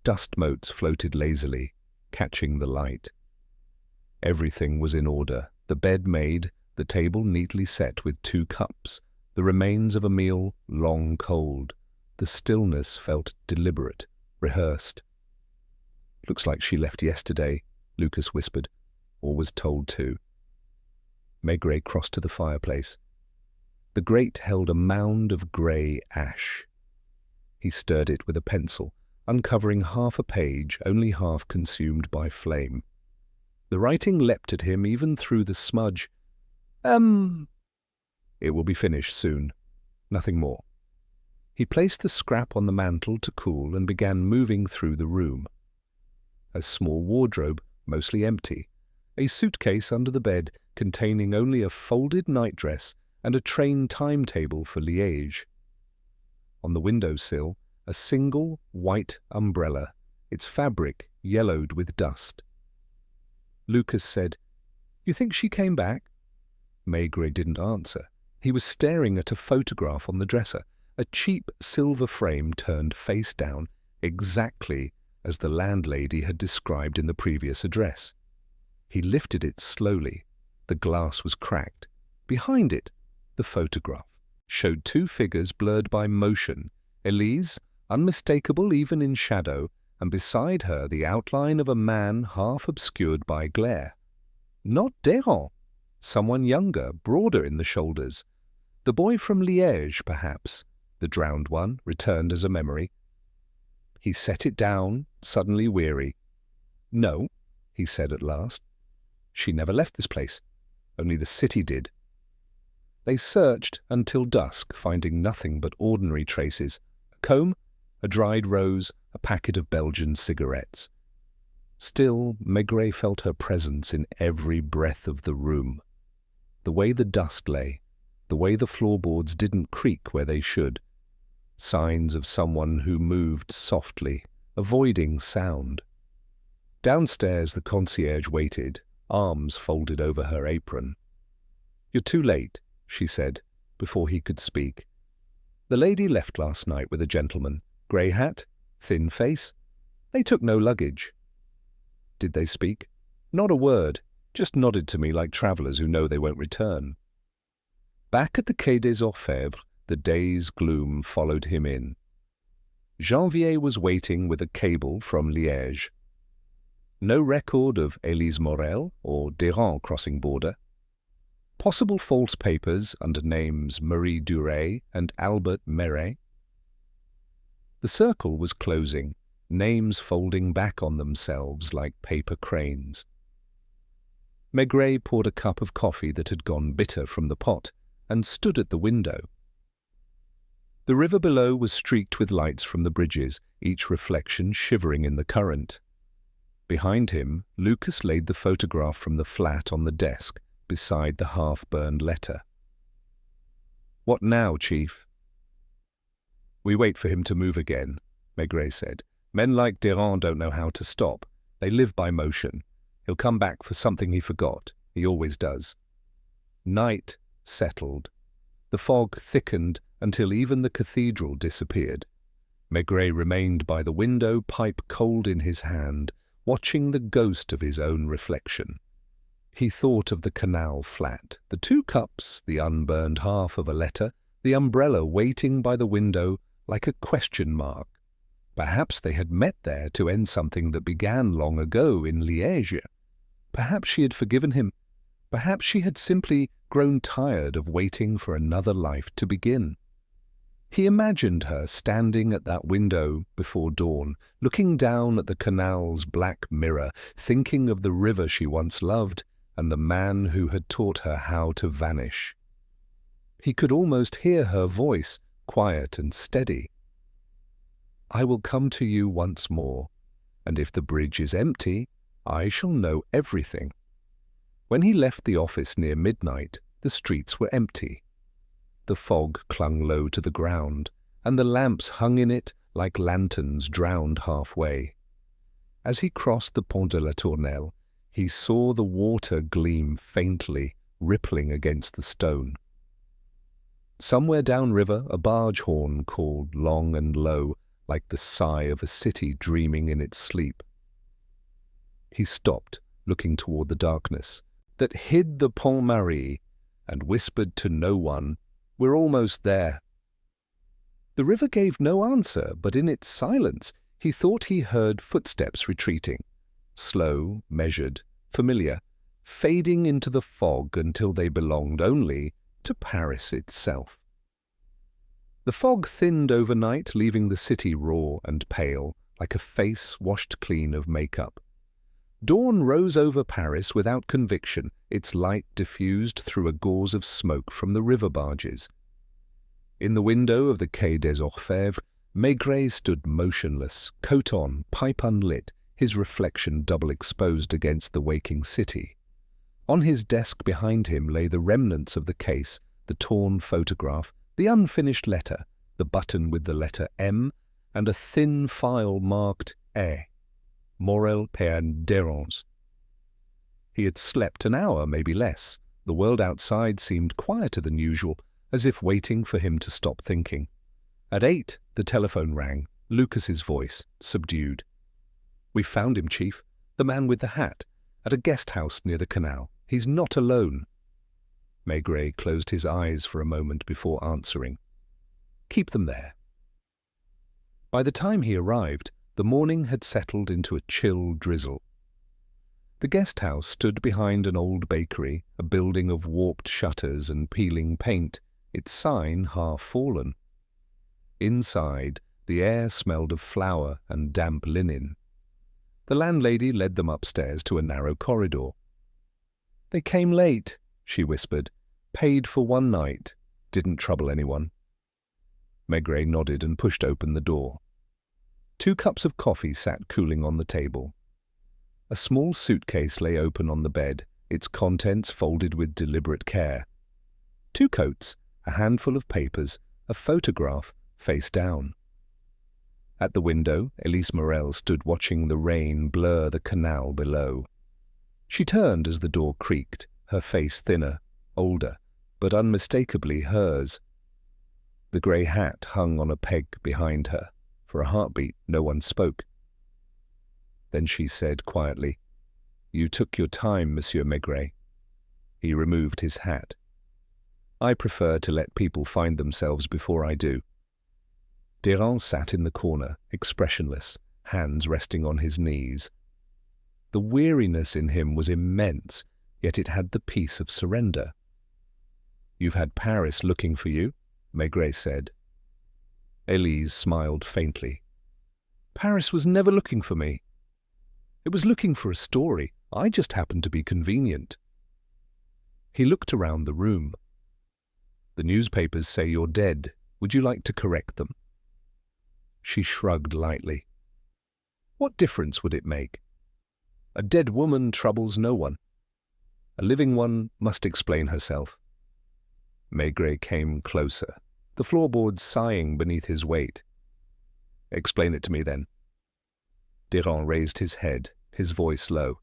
Dust motes floated lazily, catching the light. Everything was in order, the bed made, the table neatly set with 2 cups, the remains of a meal long cold. The stillness felt deliberate, rehearsed. "Looks like she left yesterday," Lucas whispered, or was told to. Maigret crossed to the fireplace. The grate held a mound of grey ash. He stirred it with a pencil, uncovering half a page, only half consumed by flame. The writing leapt at him even through the smudge. It will be finished soon. Nothing more." He placed the scrap on the mantel to cool and began moving through the room. A small wardrobe, mostly empty. A suitcase under the bed containing only a folded nightdress and a train timetable for Liège. On the window-sill, a single white umbrella, its fabric yellowed with dust. Lucas said, "You think she came back?" Maigret didn't answer. He was staring at a photograph on the dresser, a cheap silver frame turned face down, exactly as the landlady had described in the previous address. He lifted it slowly. The glass was cracked. Behind it, the photograph showed 2 figures blurred by motion, Elise, unmistakable even in shadow, and beside her the outline of a man half obscured by glare. Not Deron. Someone younger, broader in the shoulders. The boy from Liège, perhaps. The drowned one, returned as a memory. He set it down, suddenly weary. "No," he said at last. "She never left this place. Only the city did." They searched until dusk, finding nothing but ordinary traces. A comb, a dried rose, a packet of Belgian cigarettes. Still, Maigret felt her presence in every breath of the room. The way the dust lay, the way the floorboards didn't creak where they should. Signs of someone who moved softly, avoiding sound. Downstairs the concierge waited, arms folded over her apron. "You're too late," she said, before he could speak. "The lady left last night with a gentleman. Grey hat, thin face. They took no luggage." "Did they speak?" "Not a word. Just nodded to me like travellers who know they won't return." Back at the Quai des Orfèvres, the day's gloom followed him in. Janvier was waiting with a cable from Liège. No record of Élise Morel or Deron crossing border. Possible false papers under names Marie Duret and Albert Meret. The circle was closing. names folding back on themselves like paper cranes. Maigret poured a cup of coffee that had gone bitter from the pot and stood at the window. The river below was streaked with lights from the bridges, each reflection shivering in the current. Behind him, Lucas laid the photograph from the flat on the desk beside the half-burned letter. "What now, Chief?" "We wait for him to move again," Maigret said. "Men like Durand don't know how to stop. They live by motion. He'll come back for something he forgot. He always does." Night settled. The fog thickened until even the cathedral disappeared. Maigret remained by the window, pipe cold in his hand, watching the ghost of his own reflection. He thought of the canal flat, the 2 cups, the unburned half of a letter, the umbrella waiting by the window like a question mark. Perhaps they had met there to end something that began long ago in Liège. Perhaps she had forgiven him. Perhaps she had simply grown tired of waiting for another life to begin. He imagined her standing at that window before dawn, looking down at the canal's black mirror, thinking of the river she once loved and the man who had taught her how to vanish. He could almost hear her voice, quiet and steady. "I will come to you once more, and if the bridge is empty, I shall know everything." When he left the office near midnight, the streets were empty. The fog clung low to the ground, and the lamps hung in it like lanterns drowned halfway. As he crossed the Pont de la Tournelle, he saw the water gleam faintly, rippling against the stone. Somewhere downriver, a barge horn called long and low, like the sigh of a city dreaming in its sleep. He stopped, looking toward the darkness that hid the Pont Marie, and whispered to no one, "We're almost there." The river gave no answer, but in its silence he thought he heard footsteps retreating, slow, measured, familiar, fading into the fog until they belonged only to Paris itself. The fog thinned overnight, leaving the city raw and pale, like a face washed clean of makeup. Dawn rose over Paris without conviction, its light diffused through a gauze of smoke from the river barges. In the window of the Quai des Orfèvres, Maigret stood motionless, coat on, pipe unlit, his reflection double exposed against the waking city. On his desk behind him lay the remnants of the case, the torn photograph, the unfinished letter, the button with the letter M, and a thin file marked A. Morel Père Dérange. He had slept an hour, maybe less. The world outside seemed quieter than usual, as if waiting for him to stop thinking. At 8, the telephone rang, Lucas's voice, subdued. "We've found him, Chief. The man with the hat. At a guest house near the canal. He's not alone." Maigret closed his eyes for a moment before answering. "Keep them there." By the time he arrived, the morning had settled into a chill drizzle. The guest house stood behind an old bakery, a building of warped shutters and peeling paint, its sign half fallen. Inside, the air smelled of flour and damp linen. The landlady led them upstairs to a narrow corridor. "They came late," she whispered. "Paid for one night. Didn't trouble anyone." Maigret nodded and pushed open the door. 2 cups of coffee sat cooling on the table. A small suitcase lay open on the bed, its contents folded with deliberate care. 2 coats, a handful of papers, a photograph, face down. At the window, Elise Morel stood watching the rain blur the canal below. She turned as the door creaked, her face thinner, older, but unmistakably hers. The grey hat hung on a peg behind her. For a heartbeat, no one spoke. Then she said quietly, "You took your time, Monsieur Maigret." He removed his hat. "I prefer to let people find themselves before I do." Durand sat in the corner, expressionless, hands resting on his knees. The weariness in him was immense, yet it had the peace of surrender. "You've had Paris looking for you," Maigret said. Elise smiled faintly. Paris was never looking for me. It was looking for a story. I just happened to be convenient. He looked around the room. The newspapers say you're dead. Would you like to correct them? She shrugged lightly. What difference would it make? A dead woman troubles no one. A living one must explain herself. Maigret came closer, the floorboards sighing beneath his weight. Explain it to me, then. Durand raised his head, his voice low.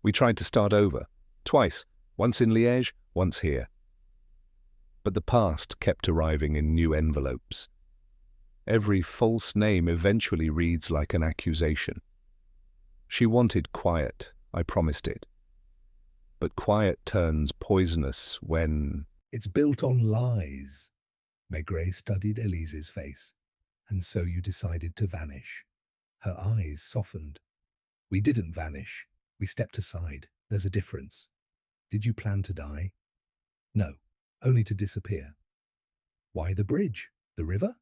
We tried to start over, twice, once in Liège, once here. But the past kept arriving in new envelopes. Every false name eventually reads like an accusation. She wanted quiet, I promised it. But quiet turns poisonous when... It's built on lies. Maigret studied Elise's face. And so you decided to vanish. Her eyes softened. We didn't vanish. We stepped aside. There's a difference. Did you plan to die? No, only to disappear. Why the bridge? The river?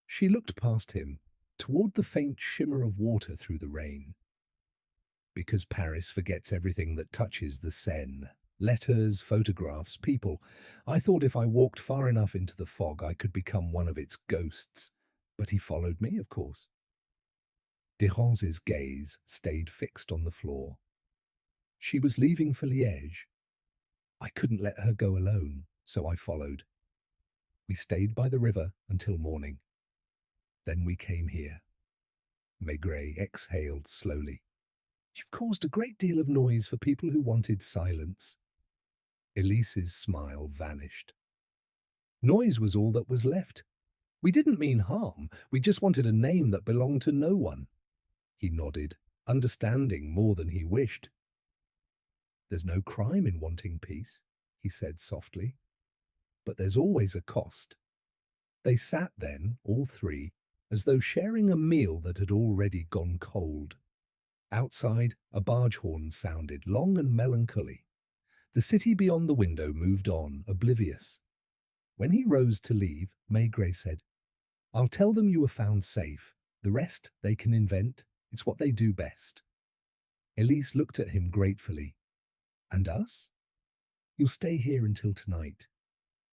She looked past him, toward the faint shimmer of water through the rain. Because Paris forgets everything that touches the Seine. Letters, photographs, people. I thought if I walked far enough into the fog, I could become one of its ghosts. But he followed me, of course. Durand's gaze stayed fixed on the floor. She was leaving for Liège. I couldn't let her go alone, so I followed. We stayed by the river until morning. Then we came here. Maigret exhaled slowly. You've caused a great deal of noise for people who wanted silence. Elise's smile vanished. Noise was all that was left. We didn't mean harm. We just wanted a name that belonged to no one. He nodded, understanding more than he wished. There's no crime in wanting peace, he said softly. But there's always a cost. They sat then, all three, as though sharing a meal that had already gone cold. Outside, a barge horn sounded, long and melancholy. The city beyond the window moved on, oblivious. When he rose to leave, Maigret said, I'll tell them you were found safe. The rest they can invent. It's what they do best. Elise looked at him gratefully. And us? You'll stay here until tonight.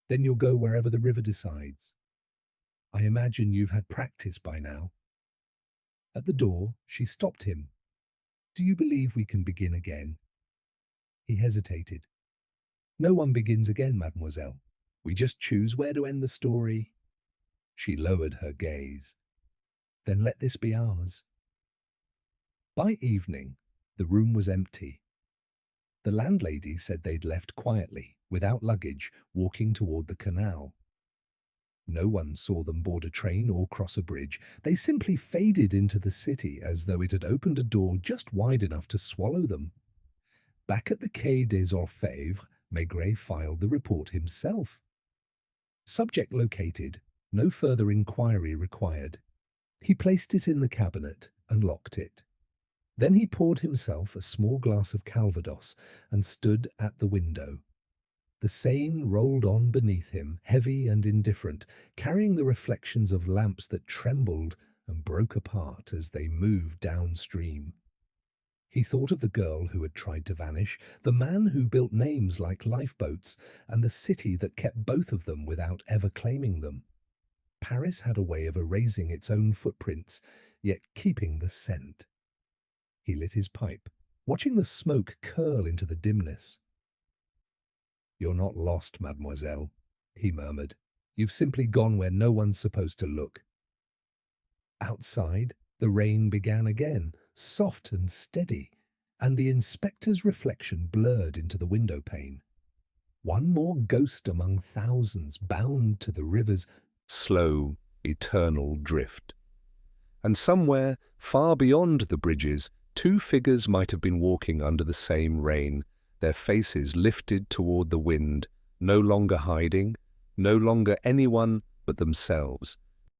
Then you'll go wherever the river decides. I imagine you've had practice by now. At the door, she stopped him. Do you believe we can begin again? He hesitated. No one begins again, mademoiselle. We just choose where to end the story. She lowered her gaze. Then let this be ours. By evening, the room was empty. The landlady said they'd left quietly, without luggage, walking toward the canal. No one saw them board a train or cross a bridge. They simply faded into the city as though it had opened a door just wide enough to swallow them. Back at the Quai des Orfèvres, Maigret filed the report himself. Subject located, no further inquiry required. He placed it in the cabinet and locked it. Then he poured himself a small glass of Calvados and stood at the window. The Seine rolled on beneath him, heavy and indifferent, carrying the reflections of lamps that trembled and broke apart as they moved downstream. He thought of the girl who had tried to vanish, the man who built names like lifeboats, and the city that kept both of them without ever claiming them. Paris had a way of erasing its own footprints, yet keeping the scent. He lit his pipe, watching the smoke curl into the dimness. You're not lost, mademoiselle, he murmured. You've simply gone where no one's supposed to look. Outside, the rain began again, soft and steady, and the inspector's reflection blurred into the window pane. One more ghost among thousands bound to the river's slow, eternal drift. And somewhere, far beyond the bridges, two figures might have been walking under the same rain, their faces lifted toward the wind, no longer hiding, no longer anyone but themselves,